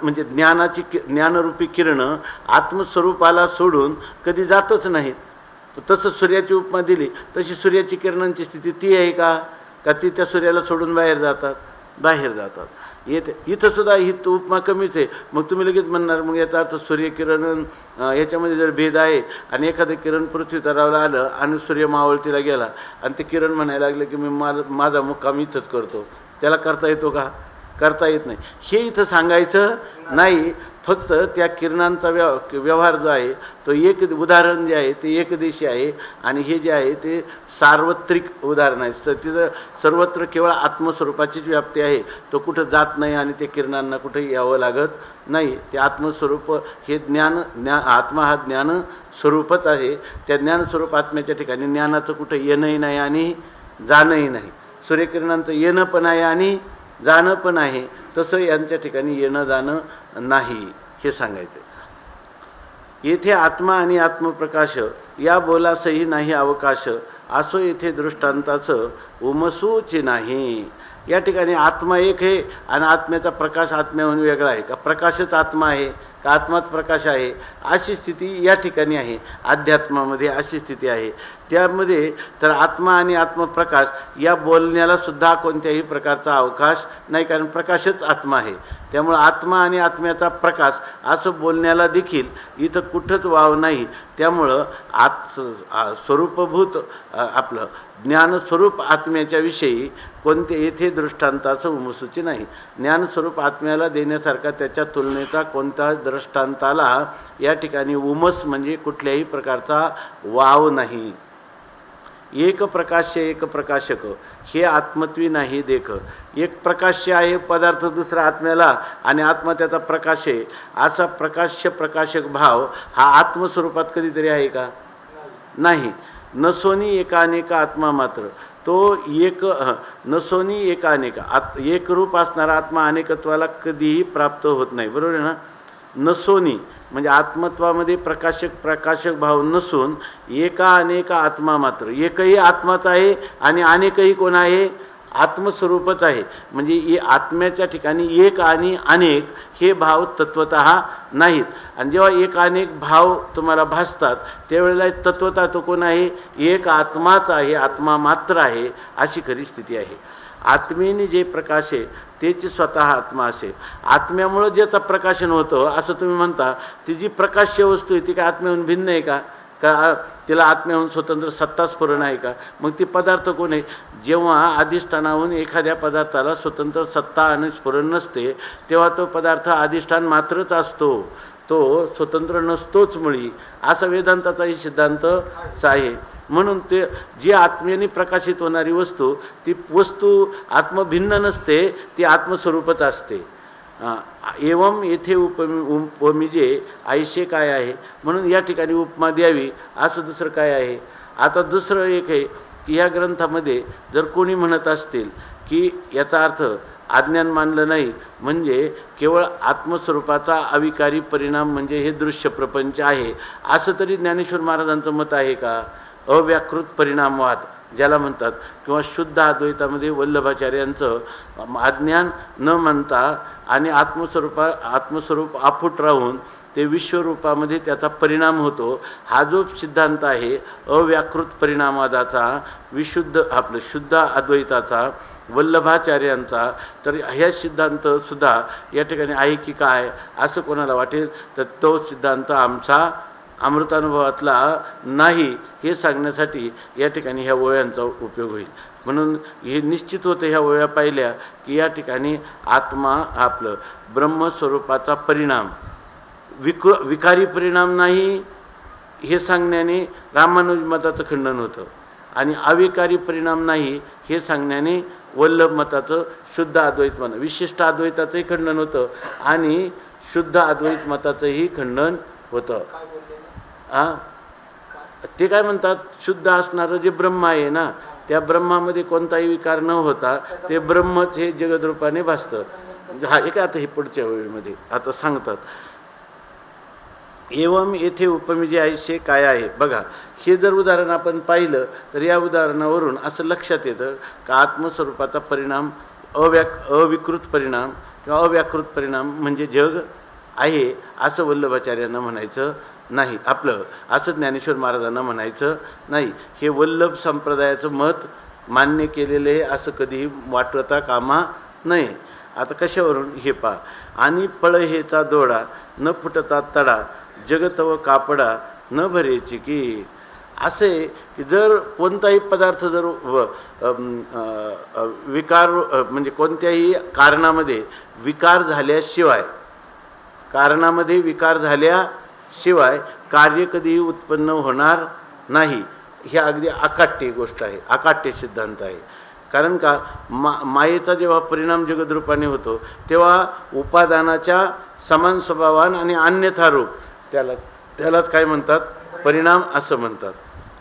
म्हणजे ज्ञानरूपी किरणं आत्मस्वरूपाला सोडून कधी जातच नाहीत. तसं सूर्याची उपमा दिली तशी सूर्याची किरणांची स्थिती ती आहे का ती त्या सूर्याला सोडून बाहेर जातात. इथं सुद्धा ही उपमा कमीच आहे. मग तुम्ही लगेच म्हणणार मग याचा अर्थ सूर्यकिरण याच्यामध्ये जर भेद आहे आणि एखादं किरण पृथ्वी तलावाला आलं आणि सूर्य मावळतीला गेला आणि ते किरण म्हणायला लागलं की मी माझा मुक्काम इथंच करतो, त्याला करता येतो का? करता येत नाही. हे इथं सांगायचं नाही. फक्त त्या किरणांचा व्यवहार जो आहे तो उदाहरण जे आहे ते एकदेशी आहे आणि हे जे आहे ते सार्वत्रिक उदाहरण आहे. तर तिथं सर्वत्र केवळ आत्मस्वरूपाचीच व्याप्ती आहे, तो कुठं जात नाही आणि ते किरणांना कुठं यावं लागत नाही. ते आत्मस्वरूप हे आत्मा हा ज्ञान स्वरूपच आहे. त्या ज्ञानस्वरूप आत्म्याच्या ठिकाणी ज्ञानाचं कुठं येणंही नाही आणि जाणंही नाही. सूर्यकिरणांचं येणं पण आहे आणि जाणं पण आहे, तसं यांच्या ठिकाणी येणं जाणं नाही हे सांगायचं. येथे आत्मा आणि आत्मप्रकाश या बोलासही नाही अवकाश, असो येथे दृष्टांताचं उमसूची नाही. या ठिकाणी आत्मा एक आहे आणि आत्म्याचा प्रकाश आत्म्याहून वेगळा आहे का? प्रकाशच आत्मा आहे का आत्माच प्रकाश आहे? अशी स्थिती या ठिकाणी आहे. अध्यात्मामध्ये अशी स्थिती आहे. त्यामध्ये तर आत्मा आणि आत्मप्रकाश या बोलण्याला सुद्धा कोणत्याही प्रकारचा अवकाश नाही, कारण प्रकाशच आत्मा आहे. त्यामुळं आत्मा आणि आत्म्याचा प्रकाश असं बोलण्याला देखील इथं कुठंच वाव नाही. त्यामुळं स्वरूपभूत आपलं ज्ञानस्वरूप आत्म्याच्या विषयी कोणते येथे दृष्टांताचं उमसूची नाही. ज्ञानस्वरूप आत्म्याला देण्यासारखा त्याच्या तुलनेचा कोणता दृष्टांताला या ठिकाणी उमस म्हणजे कुठल्याही प्रकारचा वाव नाही. एक प्रकाश्य एक प्रकाशक हे आत्मत्वी नाही देख. एक प्रकाश्य आहे पदार्थ दुसरा आत्म्याला आणि आत्मा त्याचा प्रकाश आहे, असा प्रकाश्य प्रकाशक भाव हा आत्मस्वरूपात कधीतरी आहे का? नाही. नसोनी एकानेका आत्मा मात्र, तो एक नसोनी एकानेका एक रूप असणारा आत्मा अनेकत्वाला कधीही प्राप्त होत नाही. बरोबर आहे ना? नसोनी म्हणजे आत्मत्वामध्ये प्रकाशक भाव नसून एका अनेका आत्मा मात्र, एकही आत्माच आहे आणि अनेकही कोण आहे? आत्मस्वरूपच आहे. म्हणजे आत्म्याच्या ठिकाणी एक आणि अनेक हे भाव तत्वतः नाहीत. आणि जेव्हा एक अनेक भाव तुम्हाला भासतात त्यावेळेला तत्वतः तो कोण आहे? एक आत्माच आहे, आत्मा मात्र आहे, अशी खरी स्थिती आहे. आत्मेने जे प्रकाश आहे त्याची स्वतः आत्मा असे. आत्म्यामुळं ज्याचं प्रकाशन होतं असं तुम्ही म्हणता, ती जी प्रकाश्य वस्तू आहे ती काय आत्म्याहून भिन्न आहे का? तिला आत्म्याहून स्वतंत्र सत्ता स्फुरण आहे का? मग ती पदार्थ कोण आहे? जेव्हा अधिष्ठानाहून एखाद्या पदार्थाला स्वतंत्र सत्ता आणि स्फुरण नसते तेव्हा तो पदार्थ अधिष्ठान मात्रच असतो, तो स्वतंत्र नसतोच मुळी, असा वेदांताचाही सिद्धांतच आहे. म्हणून ते जी आत्म्याने प्रकाशित होणारी वस्तू ती वस्तू आत्मभिन्न नसते, ती आत्मस्वरूपच असते. एवं येथे उपमिजे ऐशे काय आहे? म्हणून या ठिकाणी उपमा द्यावी असं दुसरं काय आहे? आता दुसरं एक आहे की ह्या ग्रंथामध्ये जर कोणी म्हणत असतील की याचा अर्थ अज्ञान मानलं नाही म्हणजे केवळ आत्मस्वरूपाचा अविकारी परिणाम म्हणजे हे दृश्य प्रपंच आहे, असं तरी ज्ञानेश्वर महाराजांचं मत आहे का? अव्याकृत परिणामवाद ज्याला म्हणतात, किंवा शुद्ध अद्वैतामध्ये वल्लभाचार्यांचं अज्ञान न म्हणता आणि आत्मस्वरूप आफूट राहून ते विश्वरूपामध्ये त्याचा परिणाम होतो, हा जो सिद्धांत आहे अव्याकृत परिणामवादाचा, शुद्ध अद्वैताचा, वल्लभाचार्यांचा, तर ह्या सिद्धांतसुद्धा या ठिकाणी आहे की काय असं कोणाला वाटेल तर तो सिद्धांत आमचा अमृतानुभवातला नाही हे सांगण्यासाठी या ठिकाणी ह्या ओव्यांचा उपयोग होईल. म्हणून हे निश्चित होतं ह्या ओव्या पाहिल्या की या ठिकाणी आत्मा आपलं ब्रह्मस्वरूपाचा परिणाम विकारी परिणाम नाही हे सांगण्याने रामानुज मताचं खंडन होतं, आणि अविकारी परिणाम नाही हे सांगण्याने वल्लभ मताचं शुद्ध अद्वैत मत विशिष्ट अद्वैताचंही खंडन होतं आणि शुद्ध अद्वैत मताचंही खंडन होतं. ते काय म्हणतात, शुद्ध असणारं जे ब्रह्म आहे ना, त्या ब्रह्मामध्ये कोणताही विकार न होता ते ब्रह्मच हे जगदरूपाने भासतं. हा एक आता हे पुढच्या वेळेमध्ये आता सांगतात. एवम येथे उपमी जे आहे शे काय आहे बघा. हे जर उदाहरण आपण पाहिलं तर या उदाहरणावरून असं लक्षात येतं का आत्मस्वरूपाचा परिणाम अविकृत परिणाम किंवा अव्याकृत परिणाम म्हणजे जग आहे असं वल्लभाचार्यांना म्हणायचं नाही, आपलं असं ज्ञानेश्वर महाराजांना म्हणायचं नाही. हे वल्लभ संप्रदायाचं मत मान्य केलेलं आहे असं कधीही वाटता कामा नये. आता कशावरून हे पहा. आणि फळ हेचा दोडा न फुटता तडा जगतव कापडा न भरेची की. असे की जर कोणताही पदार्थ जर विकार म्हणजे कोणत्याही कारणामध्ये विकार झाल्याशिवाय कार्य कधीही उत्पन्न होणार नाही. ही अगदी अकाट्य गोष्ट आहे, अकाट्य सिद्धांत आहे. कारण का मायेचा जेव्हा परिणाम जगदरूपाने होतो तेव्हा उपादानाच्या समान स्वभावान आणि अन्यथा रूप त्यालाच काय म्हणतात, परिणाम असं म्हणतात.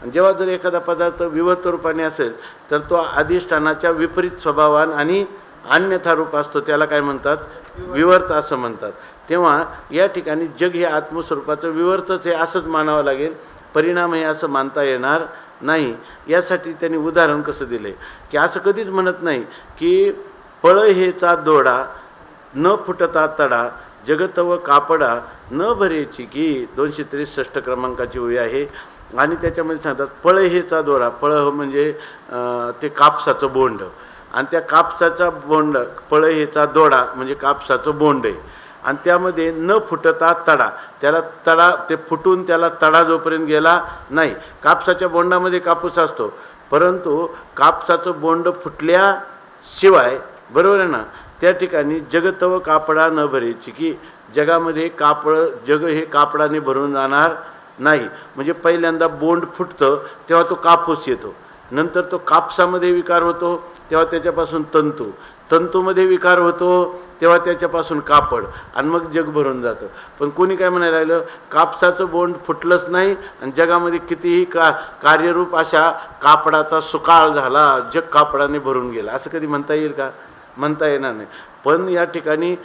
आणि जेव्हा जर एखादा पदार्थ विवर्त रूपाने असेल तर तो अधिष्ठानाच्या विपरीत स्वभावान आणि अन्यथा रूप असतो, त्याला काय म्हणतात, विवर्त असं म्हणतात. तेव्हा या ठिकाणी जग हे आत्मस्वरूपाचं विवर्तच आहे असंच मानावं लागेल, परिणाम हे असं मानता येणार नाही. यासाठी त्यांनी उदाहरण कसं दिलं की असं कधीच म्हणत नाही की पळ हेचा दोडा न फुटता तडा जगतव कापडा न भरेची की. 263 क्रमांकाची ओवी आहे. आणि त्याच्यामध्ये सांगतात पळ हेचा दोडा. पळ म्हणजे ते कापसाचं बोंड, आणि त्या कापसाचा बोंड पळ हेचा दोडा म्हणजे कापसाचं बोंड आहे, आणि त्यामध्ये न फुटता तडा, त्याला तडा ते फुटून त्याला तडा जोपर्यंत गेला नाही. कापसाच्या बोंडामध्ये कापूस असतो, परंतु कापसाचं बोंड फुटल्याशिवाय, बरोबर आहे ना, त्या ठिकाणी जगतव कापडा न भरेची की. जगामध्ये जग हे कापडाने भरून जाणार नाही. म्हणजे पहिल्यांदा बोंड फुटतं तेव्हा तो कापूस येतो, नंतर तो कापसामध्ये विकार होतो तेव्हा त्याच्यापासून तंतूमध्ये विकार होतो तेव्हा त्याच्यापासून कापड, आणि मग जग भरून जातं. पण कोणी काय म्हणायला लागलं, कापसाचं बोंड फुटलंच नाही आणि जगामध्ये कितीही कार्यरूप अशा कापडाचा सुकाळ झाला, जग कापडाने भरून गेला, असं कधी म्हणता येईल का? म्हणता येणार नाही. पण या ठिकाणी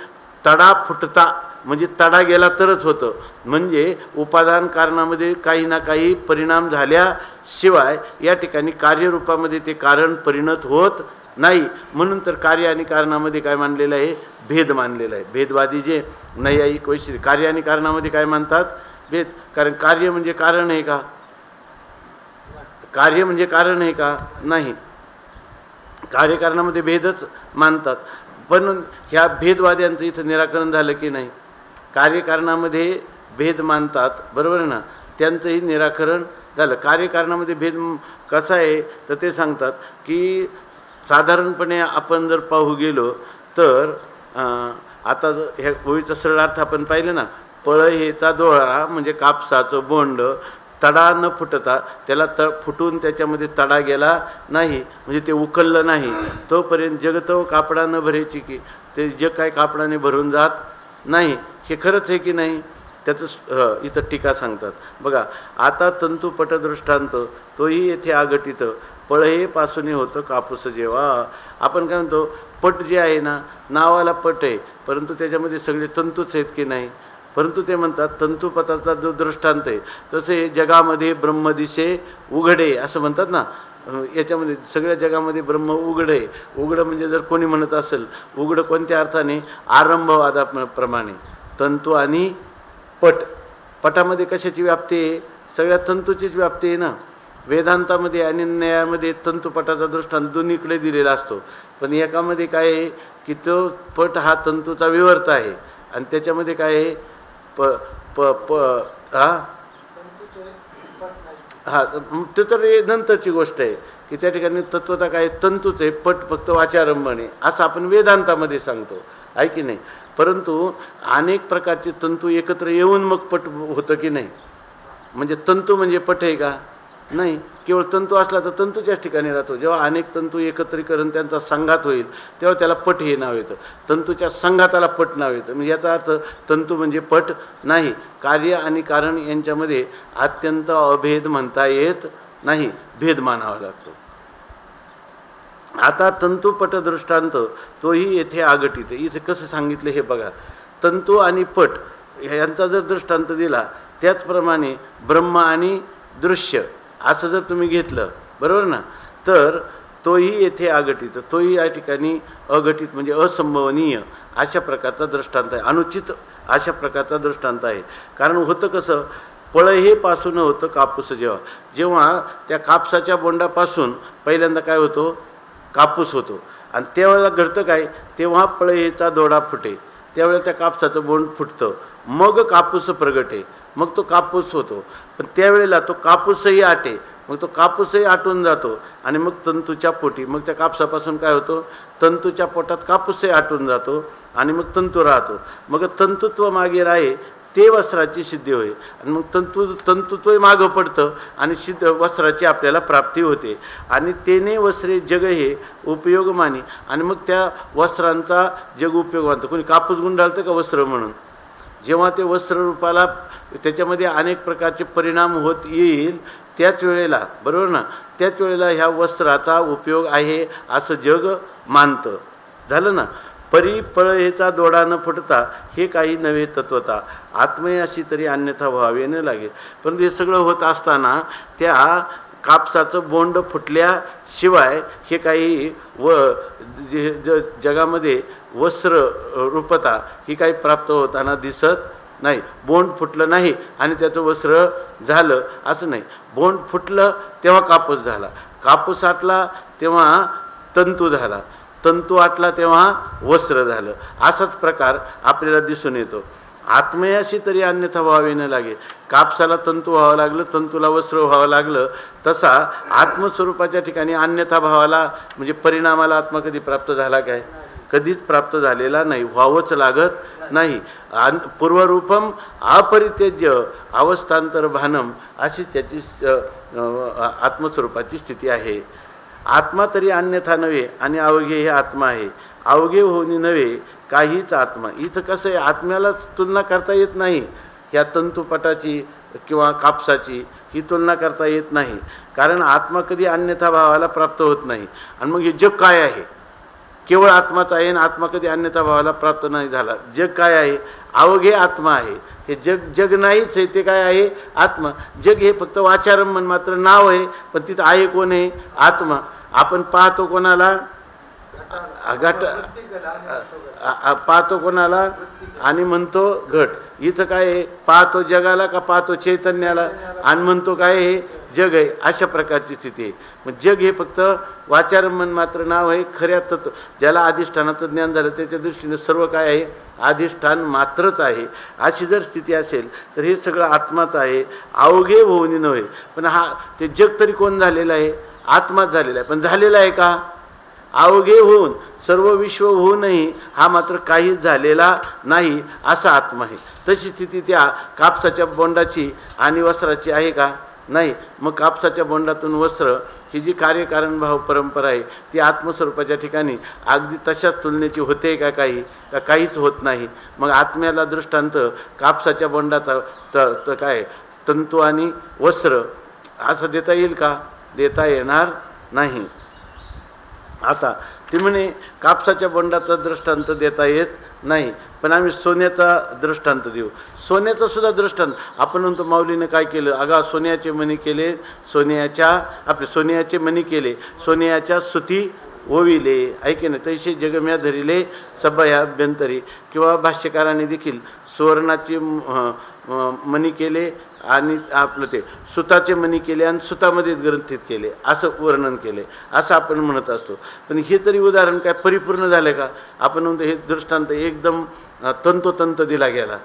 तडा फुटता म्हणजे तडा गेला तरच होतं. म्हणजे उपादान कारणामध्ये काही ना काही परिणाम झाल्याशिवाय या ठिकाणी कार्यरूपामध्ये ते कारण परिणत होत नाही. म्हणून तर कार्य आणि कारणामध्ये काय मानलेलं आहे, भेद मानलेला आहे. भेदवादी जे नैयायिक वैशिष्ट्य कार्य आणि कारणामध्ये काय मानतात, भेद. कारण कार्य म्हणजे कारण आहे का? कार्य म्हणजे कारण आहे का? नाही. कार्यकारणामध्ये भेदच मानतात. पण ह्या भेदवाद्यांचं इथं निराकरण झालं की नाही? कार्यकारणामध्ये भेद मानतात, बरोबर आहे ना, त्यांचंही निराकरण झालं. कार्यकारणामध्ये भेद कसा आहे तर ते सांगतात की साधारणपणे आपण जर पाहू गेलो तर आता ह्या ओळीचा सरळ अर्थ आपण पाहिलं ना, पळ हेचा दोळा म्हणजे कापसाचं बोंड तडा न फुटता, त्याला फुटून त्याच्यामध्ये तडा गेला नाही म्हणजे ते उकललं नाही तोपर्यंत जगतो कापडा न भरायची की. ते जग काय कापडाने भरून जात नाही. हे खरंच आहे की नाही? त्याचं इथं टीका सांगतात बघा. आता तंतुपट दृष्टांत तोही येथे आगटित पळहेपासून होतं कापूस जेव्हा. आपण काय म्हणतो, पट जे आहे ना, नावाला पट आहे परंतु त्याच्यामध्ये सगळे तंतूच आहेत की नाही? परंतु ते म्हणतात तंतुपटाचा जो दृष्टांत आहे तसे जगामध्ये ब्रह्म दिसे उघडे असं म्हणतात ना. याच्यामध्ये सगळ्या जगामध्ये ब्रह्म उघडे. उघडं म्हणजे जर कोणी म्हणत असेल उघडं कोणत्या अर्थाने, आरंभवादाप्रमाणे तंतू आणि पट. पटामध्ये कशाची व्याप्ती आहे? सगळ्या तंतूचीच व्याप्ती आहे ना. वेदांतामध्ये आणि न्यायामध्ये तंतुपटाचा दृष्टांत दोन्हीकडे दिलेला असतो. पण एकामध्ये काय आहे की तो पट हा तंतूचा विवर्त आहे आणि त्याच्यामध्ये काय आहे प प प हा ते तर नंतरची गोष्ट आहे की त्या ठिकाणी तत्वता काय तंतूच आहे, पट फक्त वाचारंभणे असं आपण वेदांतामध्ये सांगतो आहे की नाही. परंतु अनेक प्रकारचे तंतू एकत्र येऊन मग पट होतं की नाही. म्हणजे तंतू म्हणजे पट आहे का? नाही. केवळ तंतू असला तर तंतूच्याच ठिकाणी राहतो. जेव्हा अनेक तंतू एकत्रीकरण त्यांचा संघात होईल तेव्हा त्याला पट हे नाव येतं. तंतूच्या संघाताला पट नाव येतं. म्हणजे याचा अर्थ तंतू म्हणजे पट नाही. कार्य आणि कारण यांच्यामध्ये अत्यंत अभेद म्हणता येत नाही, भेद मानावा लागतो. आता तंतुपट दृष्टांत तोही येथे आगटित आहे. इथे कसं सांगितलं हे बघा. तंतू आणि पट यांचा जर दृष्टांत दिला त्याचप्रमाणे ब्रह्म आणि दृश्य असं जर तुम्ही घेतलं बरोबर ना, तर तोही येथे आगटित, तोही या ठिकाणी अघटित म्हणजे असंभवनीय अशा प्रकारचा दृष्टांत आहे, अनुचित अशा प्रकारचा दृष्टांत आहे. कारण होतं कसं, पळहेपासून होतं कापूस. जेव्हा त्या कापसाच्या बोंडापासून पहिल्यांदा काय होतो, कापूस होतो आणि त्यावेळेला घडतं काय, तेव्हा पळहेचा दोडा फुटे, त्यावेळेला त्या कापसाचं बोंड फुटतं, मग कापूस प्रगटे, मग तो कापूस होतो. पण त्यावेळेला तो कापूसही आटे, मग तो कापूसही आटून जातो आणि मग तंतूच्या पोटी, मग त्या कापसापासून काय होतं, तंतूच्या पोटात कापूसही आटून जातो आणि मग तंतू राहतो. मग तंतुत्व मागे राहे ते वस्त्राची सिद्धी होय आणि मग तंतुत्व मागं पडतं आणि सिद्ध वस्त्राची आपल्याला प्राप्ती होते आणि तेने वस्त्रे जग हे उपयोग मानी आणि मग त्या वस्त्रांचा जग उपयोग मानतं. कोणी कापूस गुंडाळतं का वस्त्र म्हणून? जेव्हा ते वस्त्ररूपाला त्याच्यामध्ये अनेक प्रकारचे परिणाम होत येईल त्याच वेळेला बरोबर ना, त्याच वेळेला ह्या वस्त्राचा उपयोग आहे असं जग मानतं. झालं ना. परी पळहेचा दोडा न फुटता हे काही नव्हे तत्वता, आत्मयाशी तरी अन्यथा व्हावे न लागेल. परंतु हे सगळं होत असताना त्या कापसाचं बोंड फुटल्याशिवाय हे काही जगामध्ये वस्त्र रूपता ही काही प्राप्त होताना दिसत नाही. बोंड फुटलं नाही आणि त्याचं वस्त्र झालं असं नाही. बोंड फुटलं तेव्हा कापूस झाला, कापूस आटला तेव्हा तंतू झाला, तंतू आटला तेव्हा वस्त्र झालं. असाच प्रकार आपल्याला दिसून येतो. आत्मयाशी तरी अन्यथा व्हावे न लागे. कापसाला तंतू व्हावं लागलं, तंतूला वस्त्र व्हावं लागलं, तसा आत्मस्वरूपाच्या ठिकाणी अन्यथा भावाला म्हणजे परिणामाला आत्मा कधी प्राप्त झाला काय? कधीच प्राप्त झालेला नाही, व्हावंच लागत नाही. पूर्वरूपम अपरित्यज्य अवस्थांतर भानम अशी त्याची आत्मस्वरूपाची स्थिती आहे. आत्मा तरी अन्यथा नव्हे आणि अवघे हे आत्मा आहे. अवघे होणे नव्हे काहीच आत्मा. इथं कसं आहे, आत्म्यालाच तुलना करता येत नाही. ह्या तंतुपटाची किंवा कापसाची ही तुलना करता येत नाही, कारण आत्मा कधी अन्यथा भावाला प्राप्त होत नाही. आणि मग हे जग काय आहे, केवळ आत्माच आहे आणि आत्मा कधी अन्यथा भावाला प्राप्त नाही झाला. जग काय आहे, अवघे आत्मा आहे. हे जग नाहीच आहे, ते काय आहे, आत्मा. जग हे फक्त वाचारंभण मात्र नाव आहे, पण तिथं आहे कोण आहे, आत्मा. आपण पाहतो कोणाला, घट पाहतो कोणाला आणि म्हणतो घट. इथं काय आहे, पाहतो जगाला का पाहतो चैतन्याला आणि म्हणतो काय आहे, जग आहे. अशा प्रकारची स्थिती आहे. मग जग हे फक्त वाचारंभण मात्र नाव आहे. खऱ्या तत्व ज्याला अधिष्ठानाचं ज्ञान झालं त्याच्या दृष्टीने सर्व काय आहे, अधिष्ठान मात्रच आहे. अशी जर स्थिती असेल तर हे सगळं आत्माच आहे, अवघे होऊन नव्हे. पण हा ते जग तरी कोण झालेलं आहे, आत्माच झालेला आहे. पण झालेला आहे का, अवघे होऊन सर्व विश्व होऊनही हा मात्र काहीच झालेला नाही असा आत्मा आहे. तशी स्थिती त्या कापसाच्या बोंडाची आणि वस्त्राची आहे का, नाही. मग कापसाच्या बोंडातून वस्त्र ही जी कार्यकारण भाव परंपरा आहे ती आत्मस्वरूपाच्या ठिकाणी अगदी तशाच तुलनेची होते का, काहीच होत नाही. मग आत्म्याला दृष्टांत कापसाच्या बोंडाचा काय तंतू आणि वस्त्र असं देता येईल का, देता येणार नाही. आता ती म्हणे कापसाच्या बोंडाचा दृष्टांत देता येत नाही, पण आम्ही सोन्याचा दृष्टांत देऊ. सोन्याचा सुद्धा दृष्टांत आपण म्हणतो माऊलीने काय केलं, अगा सोन्याचे मणी केले, सोन्याचे मणी केले, सोन्याच्या सुती ओविले, ऐके ना तैसे जगम्या धरिले सभयाभ्यंतरी. किंवा भाष्यकारांनी देखील सुवर्णाचे मणी केले आणि आपलं ते सुताचे मणी केले आणि सुतामध्येच ग्रंथित केले, असं वर्णन केले, असं आपण म्हणत असतो. पण हे तरी उदाहरण काय परिपूर्ण झालं का? आपण म्हणतो हे दृष्टांत एकदम तंतोतंत दिला गेला,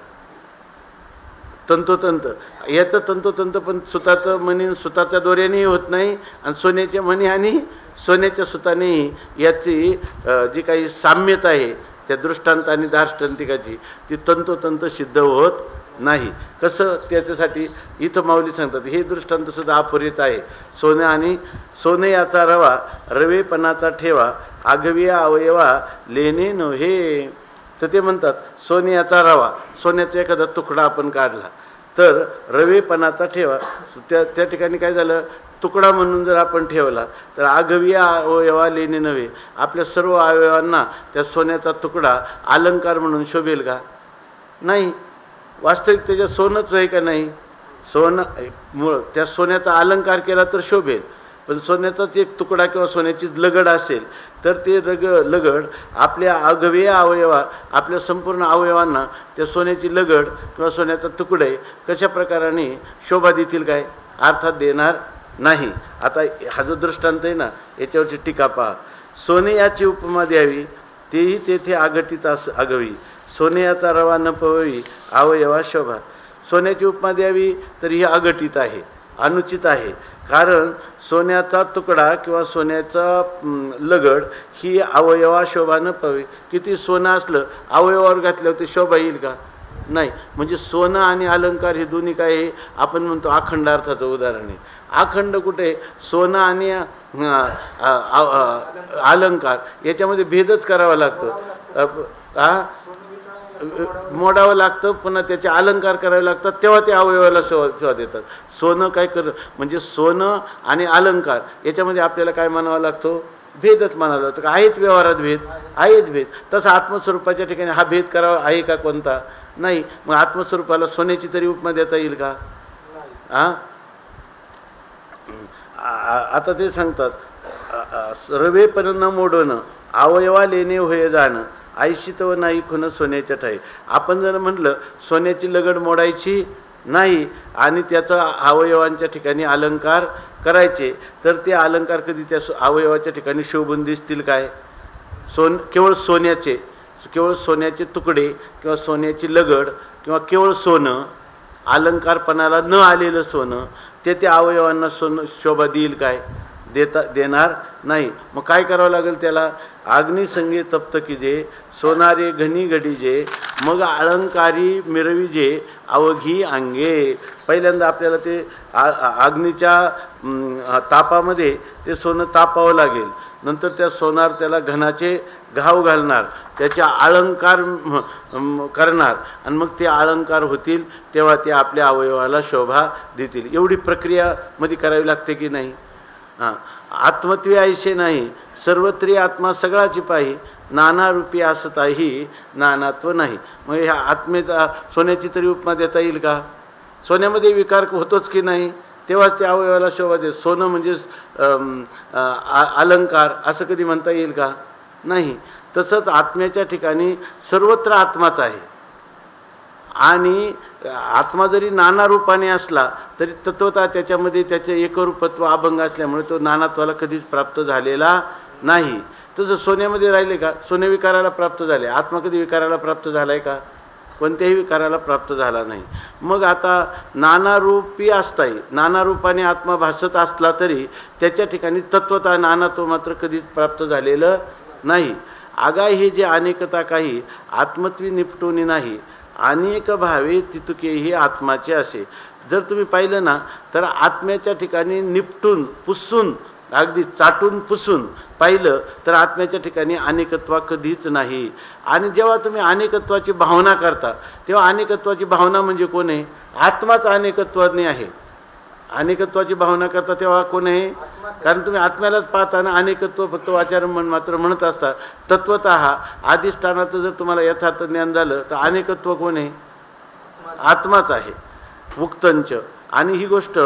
तंतोतंत. याचं तंतोतंत पण सुताचं मणी सुताच्या दोऱ्यानेही होत नाही आणि सोन्याचे मणी आणि सोन्याच्या सुतानेही याची जी काही साम्यता आहे त्या दृष्टांत आणि दार्ष्टांतिकाची ती तंतोतंत सिद्ध होत नाही. कसं? त्याच्यासाठी इथं माऊली सांगतात हे दृष्टांतसुद्धा अपुरेच आहे. सोनं आणि सोनयाचा रवा रवेपणाचा ठेवा आगविया अवयवा लेणे नव्हे. तर ते म्हणतात सोन्याचा रवा, सोन्याचा एखादा तुकडा आपण काढला तर रवेपणाचा ठेवा, त्या ठिकाणी काय झालं, तुकडा म्हणून जर आपण ठेवला तर आगविया अवयवा लेणे नव्हे, आपल्या सर्व अवयवांना त्या सोन्याचा तुकडा अलंकार म्हणून शोभेल का? नाही. वास्तविक त्याच्यात सोनंच आहे का नाही? सोनं, त्या सोन्याचा अलंकार केला तर शोभेल, पण सोन्याचाच एक तुकडा किंवा सोन्याची लगड असेल तर ते लगड आपल्या आगव्य अवयवा, आपल्या संपूर्ण अवयवांना त्या सोन्याची लगड किंवा सोन्याचा तुकडे कशा प्रकाराने शोभा देतील काय? अर्थात देणार नाही. आता हा जो दृष्टांत आहे ना याच्यावरची टीका पहा. सोने याची उपमा द्यावी तेही तेथे आगटीत आगवी, सोने याचा रवा न पववी अवयवा शोभा. सोन्याची उपमा द्यावी तर ही अघटित आहे, अनुचित आहे. कारण सोन्याचा तुकडा किंवा सोन्याचा लगड ही अवयवा शोभा न पावी. किती सोनं असलं अवयवावर घातल्यावर ते शोभा येईल का? नाही. म्हणजे सोनं आणि अलंकार हे दोन्ही काय आहे, आपण म्हणतो अखंड अर्थाचं उदाहरण आहे. अखंड कुठे? सोनं आणि अलंकार याच्यामध्ये भेदच करावा लागतो, मोडावं लागतं, पुन्हा त्याचे अलंकार करावे लागतात, तेव्हा ते अवयवाला शोभा देतात. सोनं काय म्हणजे सोनं आणि अलंकार याच्यामध्ये आपल्याला काय म्हणावं लागतो? भेदच म्हणावं लागतं. का आहेत व्यवहारात भेद? आहेत भेद. तसं आत्मस्वरूपाच्या ठिकाणी हा भेद करावा आहे का कोणता? नाही. मग आत्मस्वरूपाला सोन्याची तरी उपमा देता येईल का? आता ते सांगतात रवेपण न मोडणं अवयवा लेणे होय जाणं आयशितव नाही खुन सोन्याच्या ठाई. आपण जर म्हटलं सोन्याची लगड मोडायची नाही आणि त्याचा अवयवांच्या ठिकाणी अलंकार करायचे तर ते अलंकार कधी त्या अवयवाच्या ठिकाणी शोभून दिसतील काय? केवळ सोन्याचे तुकडे किंवा सोन्याची लगड किंवा केवळ सोनं, अलंकारपणाला न आलेलं सोनं ते त्या अवयवांना शोभा देईल काय? देणार नाही. मग काय करावं लागेल त्याला? अग्निसंगे तप्त कीजे सोनारे घनी घडीजे मग अलंकारी मिरविजे अवघी अंगे. पहिल्यांदा आपल्याला ते अग्नीच्या तापामध्ये ते सोनं तापावं लागेल, नंतर त्या सोनार त्याला घनाचे घाव घालणार, त्याचे अलंकार करणार आणि मग ते अलंकार होतील तेव्हा ते आपल्या अवयवाला शोभा देतील. एवढी प्रक्रिया मध्ये करावी लागते की नाही? आत्मत्वे ऐसे नाही सर्वत्री आत्मा सगळाची पाही नाना रूपी असताही नानात्व नाही. मग ह्या आत्मेचा सोन्याची तरी उपमा देता येईल का? सोन्यामध्ये विकार होतोच की नाही? तेव्हाच त्या अवयवाला शोभा दे. सोनं म्हणजे अलंकार असं कधी म्हणता येईल का? नाही. तसंच आत्म्याच्या ठिकाणी सर्वत्र आत्माच आहे आणि आत्मा जरी नाना रूपाने असला तरी तत्वतः त्याच्यामध्ये त्याचे एकरूपत्व अभंग असल्यामुळे तो नानात्वाला कधीच प्राप्त झालेला नाही. तसं सोन्यामध्ये राहिले का? सोने विकाराला प्राप्त झाले, आत्मा कधी विकाराला प्राप्त झाला आहे का? कोणत्याही विकाराला प्राप्त झाला नाही. मग आता नाना रूपी असताही नाना रूपाने आत्मा भासत असला तरी त्याच्या ठिकाणी तत्वतः नानात्व मात्र कधीच प्राप्त झालेलं नाही. आगाय हे जे अनेकता काही आत्मत्वी निपटून नाही अनेक भावे तितुकेही आत्माचे असे. जर तुम्ही पाहिलं ना तर आत्म्याच्या ठिकाणी निपटून पुसून अगदी चाटून पुसून पाहिलं तर आत्म्याच्या ठिकाणी अनेकत्व कधीच नाही. आणि जेव्हा तुम्ही अनेकत्वाची भावना करता तेव्हा अनेकत्वाची भावना म्हणजे कोण आहे? आत्माच अनेकत्वाने आहे. अनेकत्वाची भावना करता तेव्हा कोण आहे? कारण तुम्ही आत्म्यालाच पाहता ना, अनेकत्व फक्त वाचार मात्र म्हणत असता. तत्वतः अधिष्ठानाचं जर तुम्हाला यथार्थ ज्ञान झालं तर अनेकत्व कोण आहे? आत्माच आहे, उक्तंच. आणि ही गोष्ट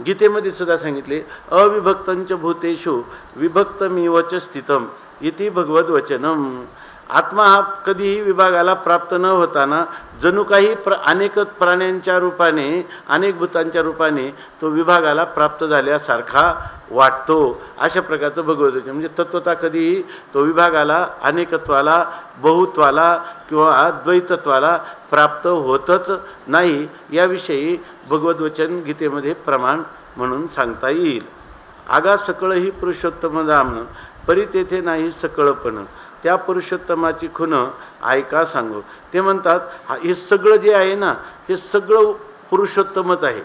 गीतेमध्ये सुद्धा सांगितली, अविभक्तंच भूतेषु विभक्तमिवच स्थितम इति भगवद वचनम. आत्मा हा कधीही विभागाला प्राप्त न होताना जणू काही अनेक प्राण्यांच्या रूपाने, अनेक भूतांच्या रूपाने तो विभागाला प्राप्त झाल्यासारखा वाटतो. अशा प्रकारचं भगवत वचन. म्हणजे तत्वता कधीही तो विभागाला, अनेकत्वाला, बहुत्वाला किंवा द्वैतत्वाला प्राप्त होतच नाही. याविषयी भगवत वचन गीतेमध्ये प्रमाण म्हणून सांगता येईल. आगा सकळ ही पुरुषोत्तम धाम, परी तेथे नाही सकळपण, त्या पुरुषोत्तमाची खुण ऐका सांगू. ते म्हणतात हे सगळं जे आहे ना, हे सगळं पुरुषोत्तमच आहे.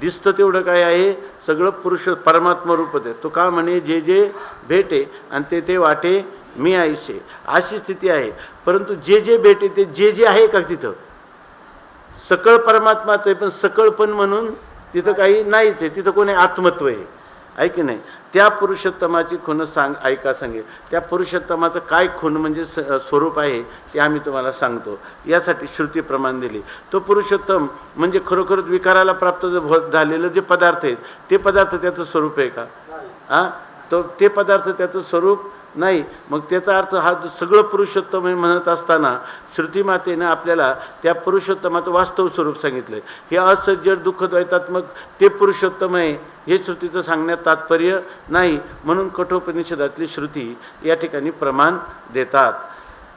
दिसतं तेवढं काय आहे? सगळं परमात्मा रूपच आहे. तो का म्हणे, जे जे भेटे आणि ते ते वाटे मी आईशे, अशी स्थिती आहे. परंतु जे जे भेटे ते जे जे आहे का तिथं सकळ परमात्माच आहे, पण सकळपण म्हणून तिथं काही नाहीच आहे. तिथं कोणी आत्मत्व आहे, आहे की नाही? त्या पुरुषोत्तमाची खूण ऐका सांगे. त्या पुरुषोत्तमाचं काय खूण म्हणजे स्वरूप आहे ते आम्ही तुम्हाला सांगतो. यासाठी श्रुती प्रमाण दिली. तो पुरुषोत्तम म्हणजे खरोखरच विकाराला प्राप्त झालेलं जे पदार्थ आहेत ते पदार्थ त्याचं स्वरूप आहे का? ते पदार्थ त्याचं स्वरूप नाही. मग त्याचा अर्थ हा सगळं पुरुषोत्तम आहे म्हणत असताना श्रुतीमातेनं आपल्याला त्या पुरुषोत्तमाचं वास्तव स्वरूप सांगितलं. हे असज्जड दुःखद्वैतात्मक ते पुरुषोत्तम आहे हे श्रुतीचं सांगण्यात तात्पर्य नाही. म्हणून कठोपनिषदातली श्रुती या ठिकाणी प्रमाण देतात.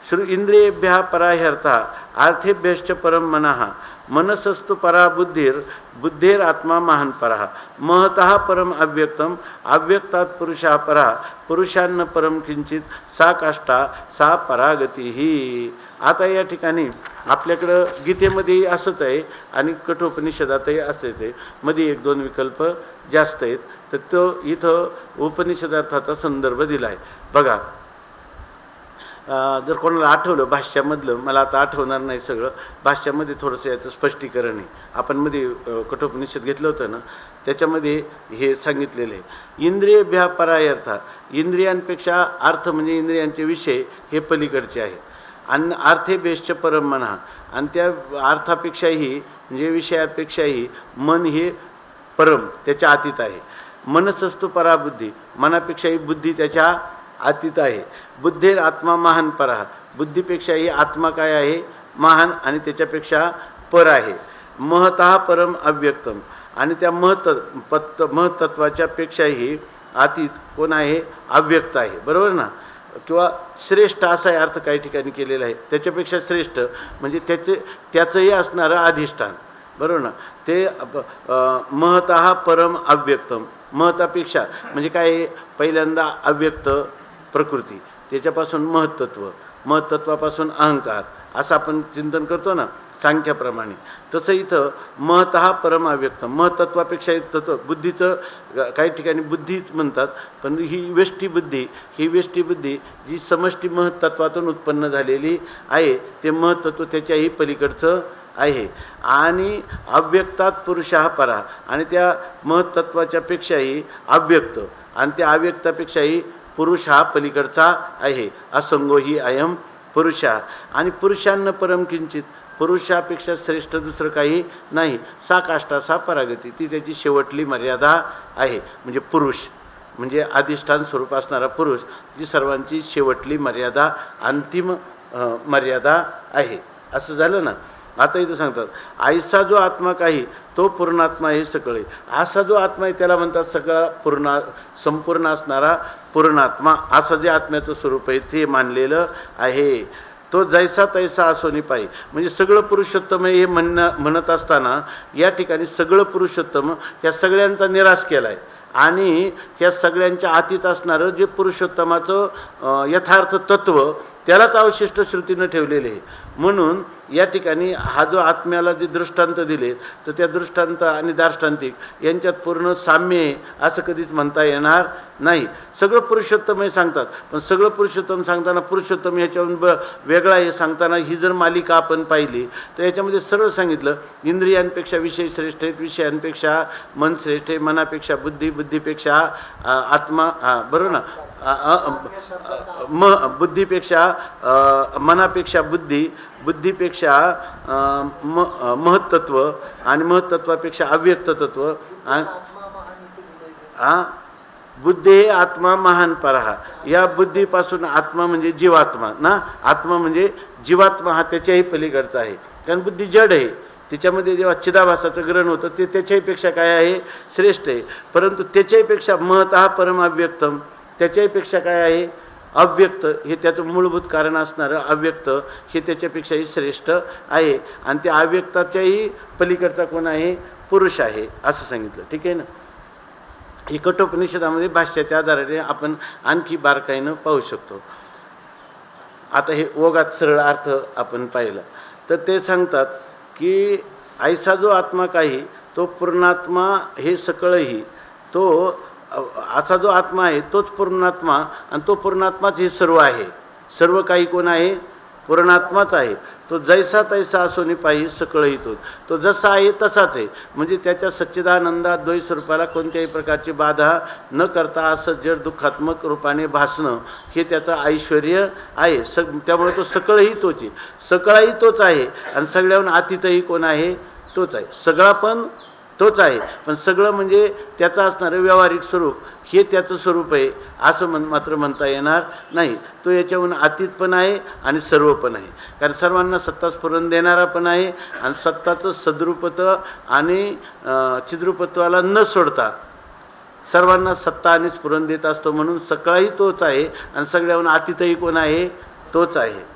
इंद्रियेभ्यः परा ह्यर्था अर्थेभ्यश्च परम मनः, मनसस्तु परा बुद्धेरात्मा महान परः, महतः परम अव्यक्तम, अव्यक्तात् पुरुषः परा, पुरुषान्न परम किंचित, सा काष्ठा सा परागती ही. आता या ठिकाणी आपल्याकडं गीतेमध्ये असंच आहे आणि कठोपनिषदातही असंच आहे. मध्ये एक दोन विकल्प जास्त आहेत. तर तो इथं उपनिषदार्थाचा संदर्भ दिला आहे. बघा, जर कोणाला आठवलं भाष्यामधलं, मला आता आठवणार नाही सगळं, भाष्यामध्ये थोडंसं याचं स्पष्टीकरण आहे. आपण मध्ये कठोपनिषद घेतलं होतं ना, त्याच्यामध्ये हे सांगितलेलं आहे. इंद्रियेभ्यः परायर्था, इंद्रियांपेक्षा अर्थ म्हणजे इंद्रियांचे विषय हे पलीकडचे आहे. आणि अर्थेभ्यश्च परम मनः, आणि त्या अर्थापेक्षाही म्हणजे विषयापेक्षाही मन हे परम त्याच्या अतीत आहे. मनसस्तु पराबुद्धी, मनापेक्षाही बुद्धी त्याच्या अतीत आहे. बुद्धेर आत्मा महान परा, बुद्धीपेक्षाही आत्मा काय आहे? महान आणि त्याच्यापेक्षा पर आहे. महतः परम अव्यक्तम, आणि त्या महतत्वाच्या पेक्षाही अतीत कोण आहे? अव्यक्त आहे. बरोबर ना? किंवा श्रेष्ठ असा अर्थ काही ठिकाणी केलेला आहे. त्याच्यापेक्षा श्रेष्ठ म्हणजे त्याचंही असणारं अधिष्ठान. बरोबर ना? ते महतः परम अव्यक्तम, महतापेक्षा म्हणजे काय? पहिल्यांदा अव्यक्त प्रकृती, त्याच्यापासून महत्त्व, महत्त्वापासून अहंकार, असं आपण चिंतन करतो ना सांख्याप्रमाणे. तसं इथं महतः परम अव्यक्त, महत्त्वापेक्षा तत्व बुद्धीचं काही ठिकाणी बुद्धीच म्हणतात, पण ही वेष्टी बुद्धी, ही वेष्टी बुद्धी जी समष्टी महत्त्वातून उत्पन्न झालेली आहे ते महत्त्व त्याच्याही पलीकडचं आहे. आणि अव्यक्तात पुरुषः परा, आणि त्या महत्त्वाच्या पेक्षाही अव्यक्त आणि त्या अव्यक्तापेक्षाही पुरुष हा पलीकडचा आहे. असंगो ही अयम पुरुषा, आणि पुरुषांना परम किंचित, पुरुषापेक्षा श्रेष्ठ दुसरं काही नाही. सा काष्ठा सा परागती, ती त्याची शेवटली मर्यादा आहे. म्हणजे पुरुष म्हणजे अधिष्ठान स्वरूप असणारा पुरुष, जी सर्वांची शेवटली मर्यादा, अंतिम मर्यादा आहे. असं झालं ना? आता इथं सांगतात ऐसा जो आत्मा काही तो पूर्णात्मा हे सगळे. असा जो आत्मा आहे त्याला म्हणतात सगळा संपूर्ण असणारा पूर्णात्मा. असं जे आत्म्याचं स्वरूप आहे ते मानलेलं आहे. तो जैसा तैसा असोनी पाई, म्हणजे सगळं पुरुषोत्तम हे म्हणत असताना या ठिकाणी सगळं पुरुषोत्तम या सगळ्यांचा निराश केला आहे. आणि ह्या सगळ्यांच्या अतीत असणारं जे पुरुषोत्तमाचं यथार्थ तत्व त्यालाच अवशिष्ट श्रुतीनं ठेवलेले आहे. म्हणून या ठिकाणी हा जो आत्म्याला जे दृष्टांत दिले तर त्या दृष्टांत आणि दार्ष्टांतिक यांच्यात पूर्ण साम्य आहे असं कधीच म्हणता येणार नाही. सगळं पुरुषोत्तम हे सांगतात, पण सगळं पुरुषोत्तम सांगताना पुरुषोत्तम ह्याच्यावरून वेगळा हे सांगताना ही जर मालिका आपण पाहिली तर याच्यामध्ये सरळ सांगितलं, इंद्रियांपेक्षा विषय श्रेष्ठ आहेत, विषयांपेक्षा मन श्रेष्ठ आहे, मनापेक्षा बुद्धी, बुद्धीपेक्षा आत्मा, बरोबर ना, बुद्धीपेक्षा मनापेक्षा बुद्धी, बुद्धीपेक्षा महत्त्व आणि महत्त्वापेक्षा अव्यक्त तत्व बुद्धी हे आत्मा महान परहा. या बुद्धीपासून आत्मा म्हणजे जीवात्मा ना, आत्मा म्हणजे जीवात्मा हा त्याच्याही पलीकडचा आहे. कारण बुद्धी जड आहे, त्याच्यामध्ये जेव्हा चिदाभासाचं ग्रहण होतं ते त्याच्याहीपेक्षा काय आहे, श्रेष्ठ आहे. परंतु त्याच्याहीपेक्षा महतः परम अव्यक्तम, त्याच्याहीपेक्षा काय आहे, अव्यक्त हे त्याचं मूलभूत कारण असणारं अव्यक्त हे त्याच्यापेक्षाही श्रेष्ठ आहे. आणि त्या अव्यक्ताच्याही पलीकडचा कोण आहे, पुरुष आहे असं सांगितलं. ठीक आहे ना. ही कठोपनिषदामध्ये भाष्याच्या आधाराने आपण आणखी बारकाईनं पाहू शकतो. आता हे ओघात सरळ अर्थ आपण पाहिला तर ते सांगतात की ऐसा जो आत्मा काही तो पूर्णात्मा हे सकळही, तो असा जो आत्मा आहे तोच पूर्णात्मा, आणि तो पूर्णात्माच हे सर्व आहे. सर्व काही कोण आहे, पूर्णात्माच आहे. तो जैसा तैसा असोनी पाही सकळही तो जसा आहे तसाच आहे. म्हणजे त्याच्या सच्चिदानंदा द्वैत स्वरूपाला कोणत्याही प्रकारची बाधा न करता असं जड दुःखात्मक रूपाने भासणं हे त्याचं ऐश्वर्य आहे. त्यामुळे तो सकळही तोच आहे, सकळाही तोच आहे, आणि सगळ्याहून अतीतही कोण आहे, तोच आहे. सगळा पण तोच आहे, पण सगळं म्हणजे त्याचं असणारं व्यावहारिक स्वरूप हे त्याचं स्वरूप आहे असं मात्र म्हणता येणार नाही. तो याच्याहून अतीत पण आहे आणि सर्व पण आहे. कारण सर्वांना सत्ता स्फुरण देणारा पण आहे, आणि सत्ताचं सद्रूपत्व आणि चिद्रूपत्वाला न सोडता सर्वांना सत्ता आणि स्फुरण देत असतो. म्हणून सगळाही तोच आहे आणि सगळ्याहून अतीतही कोण आहे, तोच आहे.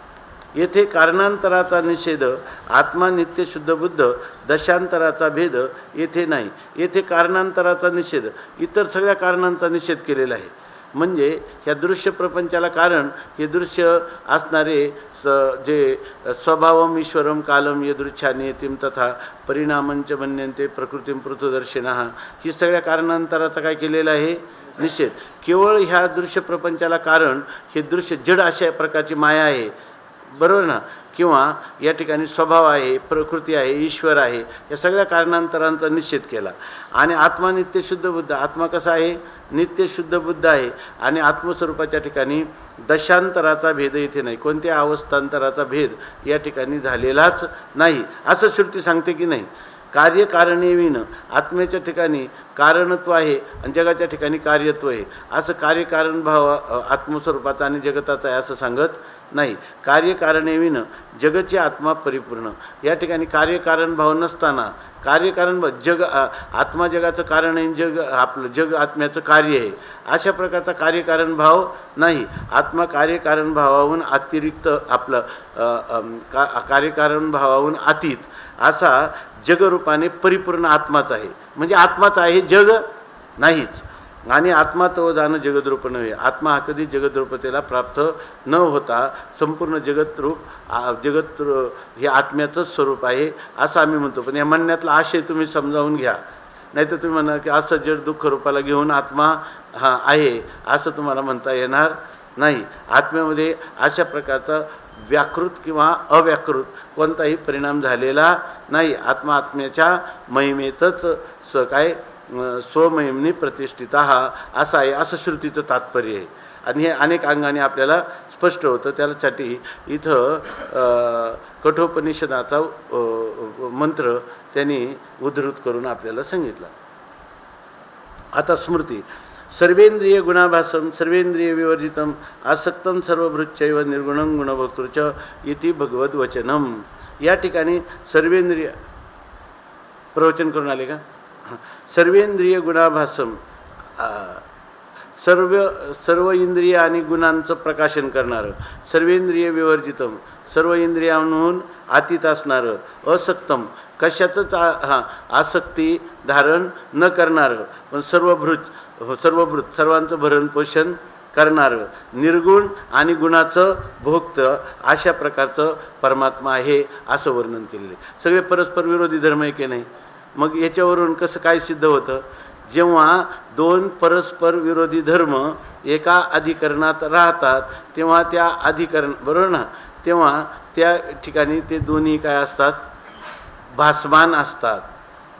येथे कारणांतराचा निषेध, आत्मा नित्य शुद्ध बुद्ध, दशांतराचा भेद येथे नाही. येथे कारणांतराचा निषेध, इतर सगळ्या कारणांचा निषेध केलेला आहे. म्हणजे ह्या दृश्य प्रपंचाला कारण हे दृश्य असणारे जे स्वभावम ईश्वरम कालम यदृच्छा नियतीम तथा परिणामंच मन्यन्ते प्रकृतीम पृथुदर्शिनः, ही सगळ्या कारणांतराचा काय केलेला आहे, निषेध. केवळ ह्या दृश्य प्रपंचाला कारण हे दृश्य जड अशा प्रकारची माया आहे, बरोबर ना, किंवा या ठिकाणी स्वभाव आहे, प्रकृती आहे, ईश्वर आहे, या सगळ्या कारणांतरांचा निषेध केला. आणि आत्मा नित्य शुद्ध बुद्ध, आत्मा कसा आहे, नित्य शुद्ध बुद्ध आहे. आणि आत्मस्वरूपाच्या ठिकाणी दशांतराचा भेद इथे नाही, कोणत्या अवस्थांतराचा भेद या ठिकाणी झालेलाच नाही असं श्रुती सांगते की नाही. कार्यकारणेविन, आत्मेच्या ठिकाणी कारणत्व आहे आणि जगाच्या ठिकाणी कार्यत्व आहे, असं कार्यकारण भाव आत्मस्वरूपाचा आणि जगताचा आहे असं सांगत नाही. कार्यकारणेविन जगची आत्मा परिपूर्ण, या ठिकाणी कार्यकारण भाव नसताना कार्यकारण जग, आत्मा जगाचं कारण आहे, जग आपलं जग आत्म्याचं कार्य आहे, अशा प्रकारचा कार्यकारण भाव नाही. आत्मा कार्यकारण भावाहून अतिरिक्त आपलं कार्यकारण भावाहून अतीत असा जगरूपाने परिपूर्ण आत्माच आहे. म्हणजे आत्माच आहे, जग नाहीच. आणि आत्मा तो जाणं जगद्रूप नव्हे. आत्मा हा कधी जगद्रूपतेला प्राप्त न होता संपूर्ण जगतरूप हे आत्म्याचंच स्वरूप आहे असं आम्ही म्हणतो. पण या म्हणण्यातला आशय तुम्ही समजावून घ्या, नाही तर तुम्ही म्हणा की असं जड दुःख रूपाला घेऊन आत्मा हा आहे असं तुम्हाला म्हणता येणार नाही. आत्म्यामध्ये अशा प्रकारचा व्याकृत किंवा अव्याकृत कोणताही परिणाम झालेला नाही. आत्मा आत्म्याच्या महिमेतच स्वमहिमनी प्रतिष्ठित हा असा आहे असं श्रुतीचं तात्पर्य आहे. आणि हे अनेक अंगाने आपल्याला स्पष्ट होतं. त्यासाठी इथं कठोपनिषदाचा मंत्र त्यांनी उद्धृत करून आपल्याला सांगितला. आता स्मृती, सर्वेंद्रिय गुणाभासम सर्वेंद्रिय विवर्जितम आसक्तम सर्वभृच्चैव निर्गुणं गुणभक्तृच इति भगवद वचनम. या ठिकाणी सर्वेंद्रिय प्रवचन करून आले का, सर्वेंद्रिय गुणाभासम, सर्व इंद्रिय आणि गुणांचं प्रकाशन करणारं, सर्वेंद्रिय विवर्जितम सर्व इंद्रियांहून अतीत असणारं, असक्तम कशाचंच आसक्ती धारण न करणारं, पण सर्वभृत सर्वांचं भरण पोषण करणारं, निर्गुण आणि गुणाचं भोक्त अशा प्रकारचं परमात्मा आहे असं वर्णन केलेलं आहे. सगळे परस्पर विरोधी धर्म आहे की नाही. मग याच्यावरून कसं काय सिद्ध होतं जेव्हा दोन परस्पर विरोधी धर्म एका अधिकरणात राहतात तेव्हा त्या अधिकरण बरोबर ना, तेव्हा त्या ठिकाणी ते दोन्ही काय असतात, भासमान असतात.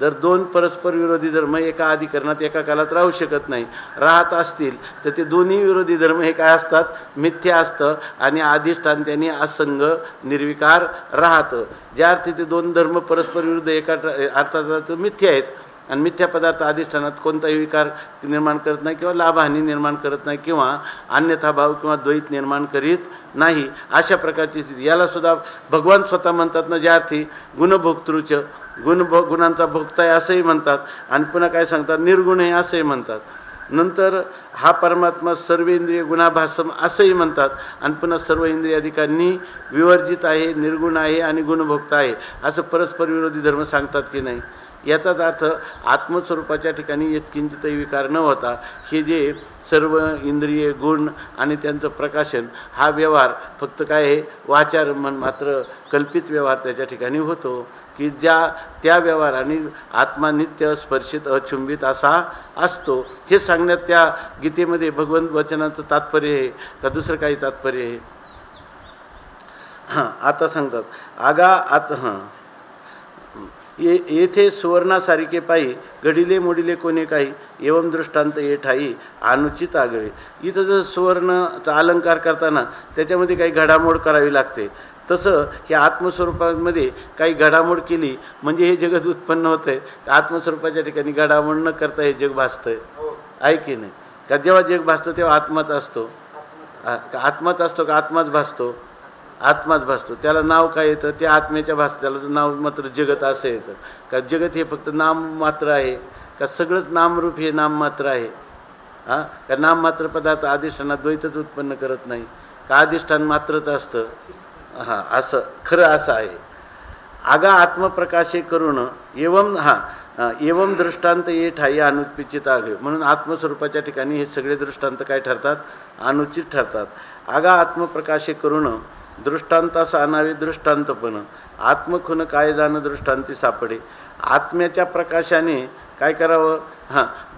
जर दोन परस्पर विरोधी धर्म एका अधिकरणात एका कालात राहू शकत नाही, राहत असतील तर ते दोन्ही विरोधी धर्म हे काय असतात, मिथ्या असतं आणि अधिष्ठान त्यांनी असंग निर्विकार राहतं. ज्या अर्थी ते दोन धर्म परस्पर विरुद्ध एका अर्थात मिथ्या आहेत आणि मिथ्या पदार्थ अधिष्ठानात कोणताही विकार निर्माण करत नाही किंवा लाभहानी निर्माण करत नाही किंवा अन्यथा भाव किंवा द्वैत निर्माण करीत नाही, अशा प्रकारची स्थिती. याला सुद्धा भगवान स्वतः म्हणतात ना, ज्या अर्थी गुणभोक्तृच गुणांचा भोक्ता आहे असंही म्हणतात आणि पुन्हा काय सांगतात, निर्गुण आहे असंही म्हणतात. नंतर हा परमात्मा सर्वेंद्रिय गुणाभासम असंही म्हणतात आणि पुन्हा सर्व इंद्रियाधिकांनी विवर्जित आहे, निर्गुण आहे आणि गुणभोक्ता आहे असं परस्पर विरोधी धर्म सांगतात की नाही. याचाच अर्थ आत्मस्वरूपाच्या ठिकाणी यत्किंचितही विकार न होता हे जे सर्व इंद्रिय गुण आणि त्यांचं प्रकाशन हा व्यवहार फक्त काय आहे, वाचार मात्र कल्पित व्यवहार त्याच्या ठिकाणी होतो की त्या व्यवहाराने आत्मा नित्य स्पर्शित अचुंबित असा असतो. हे सांगण्यात त्या गीतेमध्ये भगवंत वचनाचं तात्पर्य आहे का दुसरं काही तात्पर्य आहे. आता सांगतात येथे सुवर्णासारिके पायी घडिले मोडिले कोणी काही एवं दृष्टांत ये ठाई अनुचित आगळे. इथं जर सुवर्णाचा अलंकार करताना त्याच्यामध्ये काही घडामोड करावी लागते, तसं हे आत्मस्वरूपामध्ये काही घडामोड केली म्हणजे हे जगत उत्पन्न होतं आहे. आत्मस्वरूपाच्या ठिकाणी घडामोड न करता हे जग भासतं आहे की नाही. का जेव्हा जग भासतं तेव्हा आत्माच असतो, आत्माच असतो का आत्माच भासतो, आत्माच भासतो. त्याला नाव काय येतं, त्या आत्म्याच्या भासत्याला नाव मात्र जगत असं येतं. का जगत हे फक्त नाम मात्र आहे का सगळंच नामरूप हे नाम मात्र आहे. का नाम मात्र पदार्थ अधिष्ठानात द्वैतच उत्पन्न करत नाही का अधिष्ठान मात्रच असतं. असं खरं असं आहे. आगा आत्मप्रकाशे करून एवं दृष्टांत ये ठाई अनुचित आगे. म्हणून आत्मस्वरूपाच्या ठिकाणी हे सगळे दृष्टांत काय ठरतात, अनुचित ठरतात. आगा आत्मप्रकाशे करून दृष्टांतास आणावे दृष्टांतपण आत्मखुन काय जाणं दृष्टांती सापडे. आत्म्याच्या प्रकाशाने काय करावं,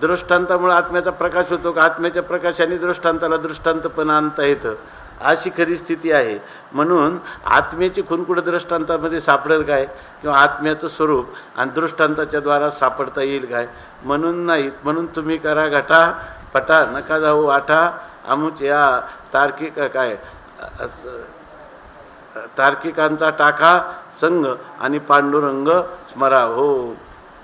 दृष्टांतामुळे आत्म्याचा प्रकाश होतो का आत्म्याच्या प्रकाशाने दृष्टांताला दृष्टांतपण आणता येतं, अशी खरी स्थिती आहे. म्हणून आत्म्याची खून कुठं दृष्टांतामध्ये सापडेल काय किंवा आत्म्याचं स्वरूप आणि दृष्टांताच्या द्वारा सापडता येईल काय, म्हणून नाही. म्हणून तुम्ही करा घटा पटा नका जाऊ आठा अमुच या तार्किकांचा टाका संघ आणि पांडुरंग स्मरा हो.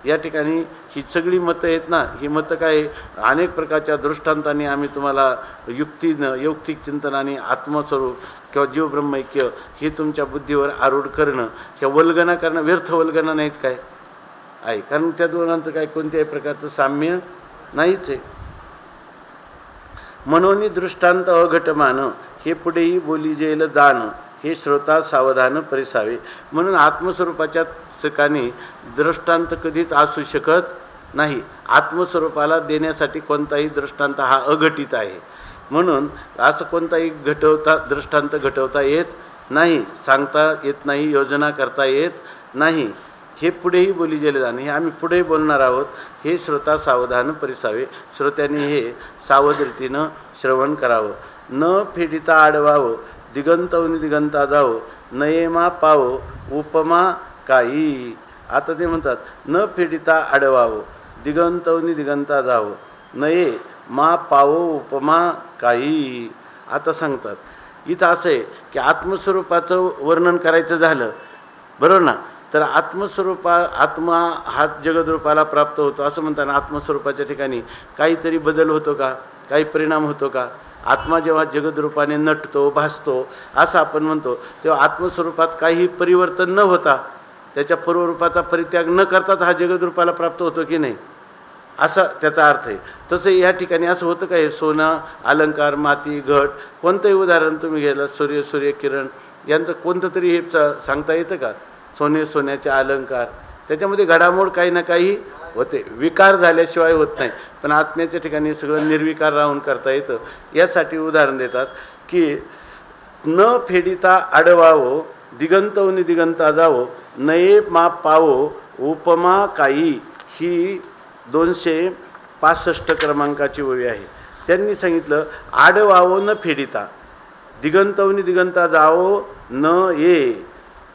या ठिकाणी ही सगळी मतं आहेत ना, ही मतं काय अनेक प्रकारच्या दृष्टांतांनी आम्ही तुम्हाला युक्तीनं यौक्तिक चिंतनाने आत्मस्वरूप किंवा जीवब्रह्मैक्य हे तुमच्या बुद्धीवर आरूढ करणं, ह्या वल्गना करणं व्यर्थ वल्गना नाहीत काय आहे, कारण त्या दोघांचं काय कोणत्याही प्रकारचं साम्य नाहीच आहे. मनोनी दृष्टांत अघटमान हे पुढेही बोली जेल जाण हे श्रोता सावधान परिसावे. म्हणून आत्मस्वरूपाच्या ठिकाणी दृष्टांत कधीच असू शकत नाही. आत्मस्वरूपाला देण्यासाठी कोणताही दृष्टांत हा अघटित आहे. म्हणून असं कोणताही दृष्टांत घटवता येत नाही, सांगता येत नाही, योजना करता येत नाही. हे पुढेही बोली गेले जाणे, हे आम्ही पुढेही बोलणार आहोत. हे श्रोता सावधान परिसावे. श्रोत्यांनी हे सावधरीतीनं श्रवण करावं. न फेडिता आडवावं दिगंतवनी दिगंता जावं नयेमा पावो उपमा काही. आता ते म्हणतात न फेडिता आडवावं दिगंतवनी दिगंता जावं नये मा पावो उपमा काही. आता सांगतात इथं असं आहे की आत्मस्वरूपाचं वर्णन करायचं झालं बरोबर ना, तर आत्मा हा जगदरूपाला प्राप्त होतो असं म्हणताना आत्मस्वरूपाच्या ठिकाणी काहीतरी बदल होतो का, काही परिणाम होतो का. आत्मा जेव्हा जगदरूपाने नटतो भासतो असं आपण म्हणतो तेव्हा आत्मस्वरूपात काही परिवर्तन न होता त्याच्या पूर्वरूपाचा परित्याग न करताच हा जगदरूपाला प्राप्त होतो की नाही, असा त्याचा अर्थ आहे. तसं या ठिकाणी असं होतं का, हे सोनं अलंकार माती घट कोणतंही उदाहरण तुम्ही घ्यायला सूर्यकिरण यांचं कोणतं तरी हे सांगता येतं का. सोन्याचे अलंकार त्याच्यामध्ये घडामोड काही ना काही होते, विकार झाल्याशिवाय होत नाही. पण आत्म्याच्या ठिकाणी सगळं निर्विकार राहून करता येतं. यासाठी उदाहरण देतात की न फेडिता आडवावो दिगंतवनी दिगंता जावो नये मा पावो उपमा काही. ही 65 क्रमांकाची ओळी आहे. त्यांनी सांगितलं, आडवावो न फेडिता दिगंतवनी दिगंता जावो न ये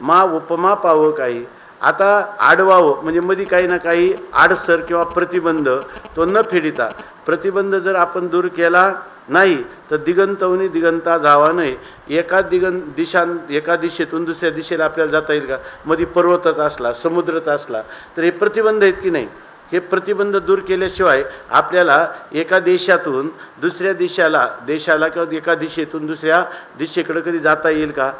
मा उपमा पावो काही. आता आडवावं म्हणजे मध्ये काही ना काही आडसर किंवा प्रतिबंध तो न फेडिता, प्रतिबंध जर आपण दूर केला नाही तर दिगंतवनी दिगंता जावा नये. एका दिशेतून दुसऱ्या दिशेला आपल्याला जाता येईल का? मध्ये पर्वतच असला, समुद्रच असला तर हे प्रतिबंध आहेत की नाही? हे प्रतिबंध दूर केल्याशिवाय आपल्याला एका देशातून दुसऱ्या देशाला किंवा एका दिशेतून दुसऱ्या दिशेकडे कधी जाता येईल का?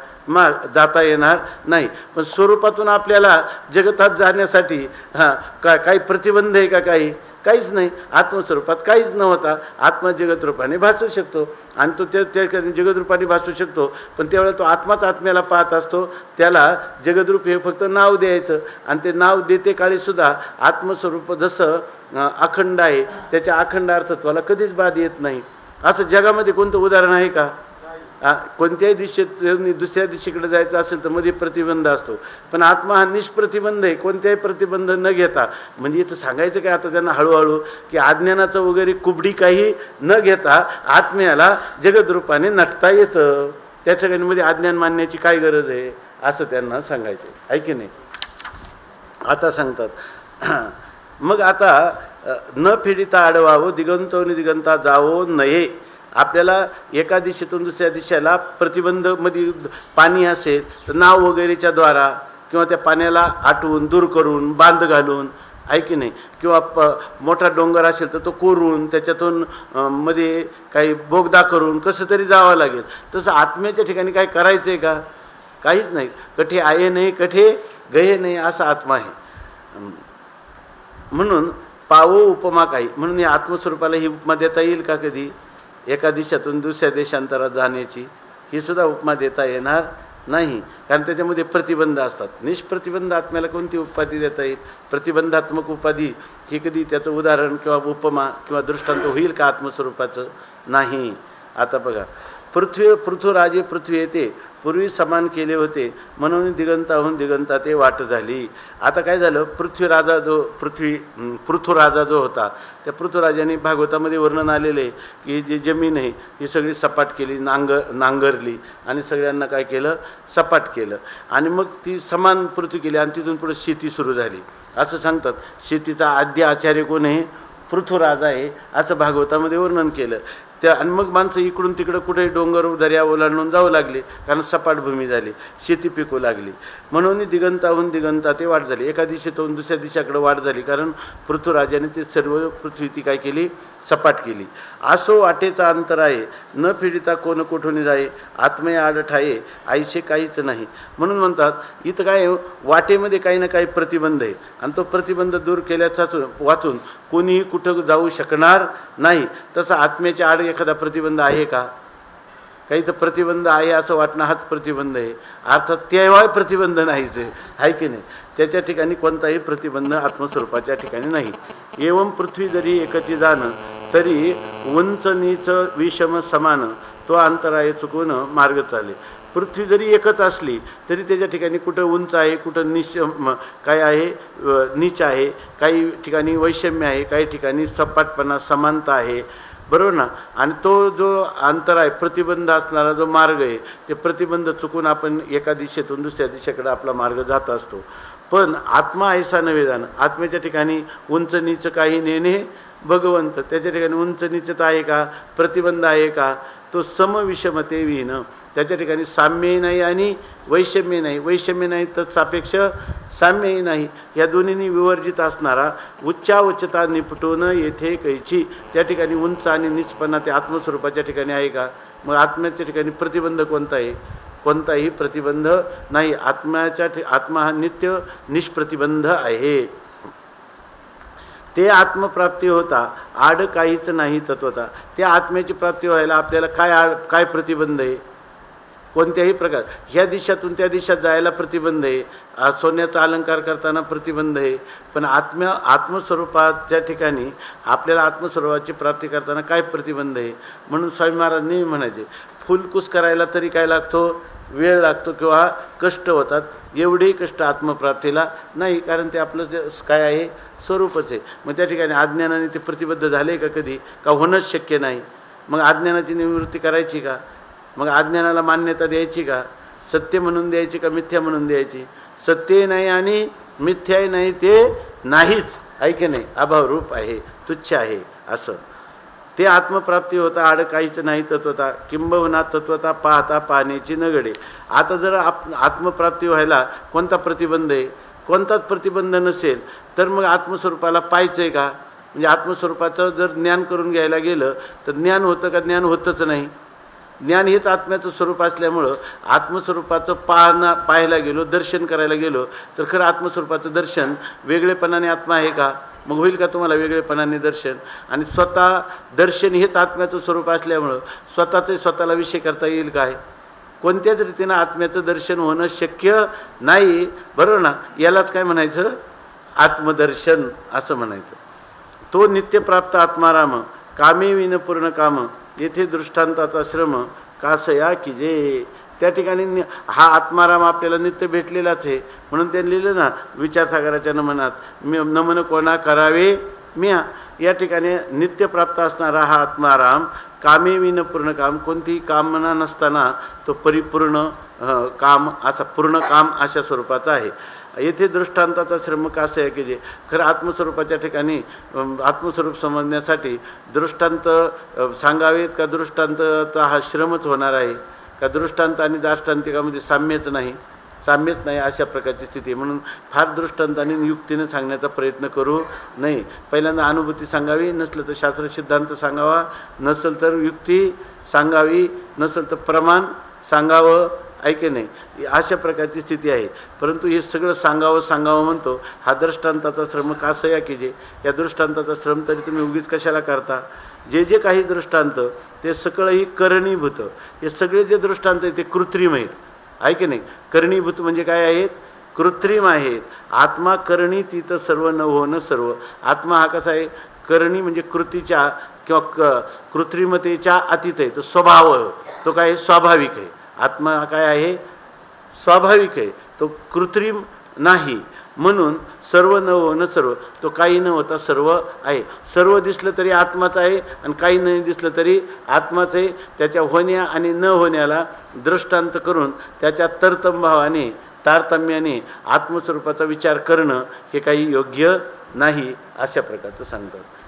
जाता येणार नाही. पण स्वरूपातून आपल्याला जगतात जाण्यासाठी काही प्रतिबंध आहे का? काहीच नाही. आत्मस्वरूपात काहीच नव्हता. आत्मा जगतरूपाने भासू शकतो आणि तो त्या जगदरूपाने भासू शकतो. पण त्यावेळेला तो आत्माच आत्म्याला पाहत असतो. त्याला जगदरूप हे फक्त नाव द्यायचं आणि ते नाव देते काळीसुद्धा आत्मस्वरूप जसं अखंड आहे, त्याच्या अखंड अर्थत्वाला कधीच बाध येत नाही. असं जगामध्ये कोणतं उदाहरण आहे का? कोणत्याही दिशेत दुसऱ्या दिशेकडे जायचं असेल तर मध्ये प्रतिबंध असतो. पण आत्मा हा निष्प्रतिबंध आहे, कोणत्याही प्रतिबंध न घेता. म्हणजे इथं सांगायचं काय आता त्यांना हळूहळू की अज्ञानाचं वगैरे कुबडी काही न घेता आत्म्याला जगदरूपाने नटता येतं. त्याच्या मध्ये अज्ञान मानण्याची काय गरज आहे असं त्यांना सांगायचं आहे की नाही. आता सांगतात मग आता न फेडिता आडवावं दिगंतवनी दिगंता जावो नये. आपल्याला एका दिशेतून दुसऱ्या दिशेला प्रतिबंध मध्ये पाणी असेल तर नाव वगैरेच्या द्वारा किंवा त्या पाण्याला आटवून दूर करून बांध घालून आहे की नाही, किंवा मोठा डोंगर असेल तर तो कोरून त्याच्यातून मध्ये काही बोगदा करून कसं तरी जावं लागेल. तसं आत्म्याच्या ठिकाणी काय करायचं आहे का? काहीच नाही. कठे आहे नाही कठे गये नाही असा आत्मा आहे. म्हणून पावो उपमा काही. म्हणून या आत्मस्वरूपाला ही उपमा देता येईल का कधी? एका देशातून दुसऱ्या देशांतरात जाण्याची ही सुद्धा उपमा देता येणार नाही, कारण त्याच्यामध्ये प्रतिबंध असतात. निष्प्रतिबंध आत्म्याला कोणती उपाधी देता येईल? प्रतिबंधात्मक उपाधी ही कधी त्याचं उदाहरण किंवा उपमा किंवा दृष्टांत होईल का आत्मस्वरूपाचं? नाही. आता बघा, पृथ्वीराजे पृथ्वी येते पूर्वी समान केले होते म्हणून दिगंताहून दिगंता ते वाट झाली. आता काय झालं? पृथ्वीराजा जो होता त्या पृथ्वीराजाने भागवतामध्ये वर्णन आलेले आहे की जी जमीन आहे ही सगळी सपाट केली, नांगरली आणि सगळ्यांना काय केलं? सपाट केलं. आणि मग ती समान पृथ्वी केली आणि तिथून पुढे शेती सुरू झाली असं सांगतात. शेतीचा आद्य आचार्य कोण आहे? पृथ्वीराजा आहे असं भागवतामध्ये वर्णन केलं. आणि मग माणसं इकडून तिकडं कुठे डोंगर दर्या ओलांडून जाऊ लागले, कारण सपाट भूमी झाली, शेती पिकू लागली. म्हणून दिगंताहून दिगंता ते वाट झाली. एका दिशेतून दुसऱ्या दिशेकडे वाट झाली, कारण पृथ्वीराजाने ते सर्व पृथ्वी ती काय केली? सपाट केली. असो वाटेचा अंतर आहे न फिडिता कोण कुठून जाये, आत्मे आड ठाये आईशे काहीच नाही. म्हणून म्हणतात इथं काय वाटेमध्ये काही ना काही प्रतिबंध आहे आणि तो प्रतिबंध दूर केल्याचा वाचून कोणीही कुठं जाऊ शकणार नाही. तसं आत्म्याच्या आड एखादा प्रतिबंध आहे का? काही तर प्रतिबंध आहे असं वाटणं हाच प्रतिबंध आहे. अर्थात तेव्हा प्रतिबंध नाहीच आहे की नाही. त्याच्या ठिकाणी कोणताही प्रतिबंध आत्मस्वरूपाच्या ठिकाणी नाही. एवं पृथ्वी जरी एकची जाणं तरी उंच नीच विषम समान तो अंतराय चुकून मार्ग चाले. पृथ्वी जरी एकच असली तरी त्याच्या ठिकाणी कुठं उंच आहे, कुठं काय आहे नीच आहे, काही ठिकाणी वैषम्य आहे, काही ठिकाणी सपाटपणा समानता आहे. बरोबर ना. आणि तो जो अंतर आहे, प्रतिबंध असणारा जो मार्ग आहे, ते प्रतिबंध चुकून आपण एका दिशेतून दुसऱ्या दिशेकडे आपला मार्ग जात असतो. पण आत्मा ऐसा नव्हे जाणं. आत्म्याच्या ठिकाणी उंच नीच काही नेणे भगवंत. त्याच्या ठिकाणी उंच नीचता आहे का? प्रतिबंध आहे का? तो समविषमते विहीन. त्याच्या ठिकाणी साम्यही नाही आणि वैषम्य नाही. वैषम्य नाही तर सापेक्ष साम्यही नाही. या दोन्हींनी विवर्जित असणारा उच्चावचता निपटून येथे कैची. त्या ठिकाणी उंच आणि नीचपणा ते आत्मस्वरूपाच्या ठिकाणी आहे का? मग आत्म्याच्या ठिकाणी प्रतिबंध कोणता आहे? कोणताही प्रतिबंध नाही. आत्मा हा नित्य निष्प्रतिबंध आहे. ते आत्मप्राप्ती होता आड काहीच नाही तत्वता. त्या आत्म्याची प्राप्ती व्हायला आपल्याला काय प्रतिबंध आहे? कोणत्याही प्रकार. ह्या दिशातून त्या दिशेत जायला प्रतिबंध आहे, सोन्याचा अलंकार करताना प्रतिबंध आहे. पण आत्मस्वरूपाच्या ठिकाणी आपल्याला आत्मस्वरूपाची प्राप्ती करताना काय प्रतिबंध आहे? म्हणून स्वामी महाराजांनी म्हणायचे फुलकूस करायला तरी काय लागतो, वेळ लागतो किंवा कष्ट होतात. एवढेही कष्ट आत्मप्राप्तीला नाही, कारण ते आपलं जे काय आहे स्वरूपच आहे. मग त्या ठिकाणी अज्ञानाने ते प्रतिबद्ध झाले का कधी, का होणंच शक्य नाही. मग अज्ञानाची निवृत्ती करायची का, मग अज्ञानाला मान्यता द्यायची का, सत्य म्हणून द्यायची का मिथ्या म्हणून द्यायची. सत्यही नाही आणि मिथ्याही नाही, ते नाहीच आहे की नाही, अभावरूप आहे, तुच्छ आहे असं. ते आत्मप्राप्ती होता, आड काहीच नाही तत्वता, किंबहुना तत्वता पाहता पाहण्याची नगडे. आता जर आत्मप्राप्ती व्हायला कोणता प्रतिबंध आहे, कोणताच प्रतिबंध नसेल तर मग आत्मस्वरूपाला पाहायचं आहे का. म्हणजे आत्मस्वरूपाचं जर ज्ञान करून घ्यायला गेलं तर ज्ञान होतं का, ज्ञान होतच नाही. ज्ञान हेच आत्म्याचं स्वरूप असल्यामुळं आत्मस्वरूपाचं पाहायला गेलो, दर्शन करायला गेलो तर खरं आत्मस्वरूपाचं दर्शन वेगळेपणाने आत्मा आहे का, मग होईल का तुम्हाला वेगळेपणाने दर्शन. आणि स्वतः दर्शन हेच आत्म्याचं स्वरूप असल्यामुळं स्वतःचे स्वतःला विषय करता येईल काय, कोणत्याच रीतीनं आत्म्याचं दर्शन होणं शक्य नाही. बरोबर ना. यालाच काय म्हणायचं, आत्मदर्शन असं म्हणायचं. तो नित्यप्राप्त आत्माराम कामे विन पूर्ण काम, येथे दृष्टांताचा श्रम कासया की जे. त्या ठिकाणी हा आत्माराम आपल्याला नित्य भेटलेलाच आहे. म्हणून त्यांनी लिहिलं ना विचारसागराच्या नमनात, नमन कोणा करावे म्या. या ठिकाणी नित्यप्राप्त असणारा हा आत्माराम कामे विन पूर्ण काम, कोणतीही कामना नसताना तो परिपूर्ण काम, असा पूर्ण काम अशा स्वरूपाचा आहे. येथे दृष्टांताचा श्रम कासं आहे की जे. खरं आत्मस्वरूपाच्या ठिकाणी आत्मस्वरूप समजण्यासाठी दृष्टांत सांगावेत का, दृष्टांताचा हा श्रमच होणार आहे का, दृष्टांत आणि दाष्टांतिकामध्ये साम्यच नाही, साम्यच नाही अशा प्रकारची स्थिती. म्हणून फार दृष्टांताने युक्तीने सांगण्याचा प्रयत्न करू नये. पहिल्यांदा अनुभूती सांगावी, नसलं तर शास्त्र सिद्धांत सांगावा, नसेल तर युक्ती सांगावी, नसेल तर प्रमाण सांगावं, ऐके नाही, अशा प्रकारची स्थिती आहे. परंतु हे सगळं सांगावं म्हणतो, हा दृष्टांताचा श्रम कासया की जे. या दृष्टांताचा श्रम तरी तुम्ही उगीच कशाला करता. जे जे काही दृष्टांत ते सगळंही करणीभूत, हे सगळे जे दृष्टांत आहेत ते कृत्रिम आहेत, आहे की नाही. करणीभूत म्हणजे काय आहेत, कृत्रिम आहेत. आत्मा करणी तिथं सर्व न होणं सर्व. आत्मा हा कसा आहे, करणी म्हणजे कृतीच्या किंवा कृत्रिमतेच्या अतीत आहे. तो स्वभाव, तो काय स्वाभाविक आहे. आत्मा हा काय आहे, स्वाभाविक आहे, तो कृत्रिम नाही. म्हणून सर्व न होणं सर्व, तो काही न होता सर्व आहे. सर्व दिसलं तरी आत्माच आहे आणि काही नाही दिसलं तरी आत्माच आहे. त्याच्या होण्या आणि न होण्याला दृष्टांत करून त्याच्या तरतमभावाने तारतम्याने आत्मस्वरूपाचा विचार करणं हे काही योग्य नाही, अशा प्रकारचं सांगतात.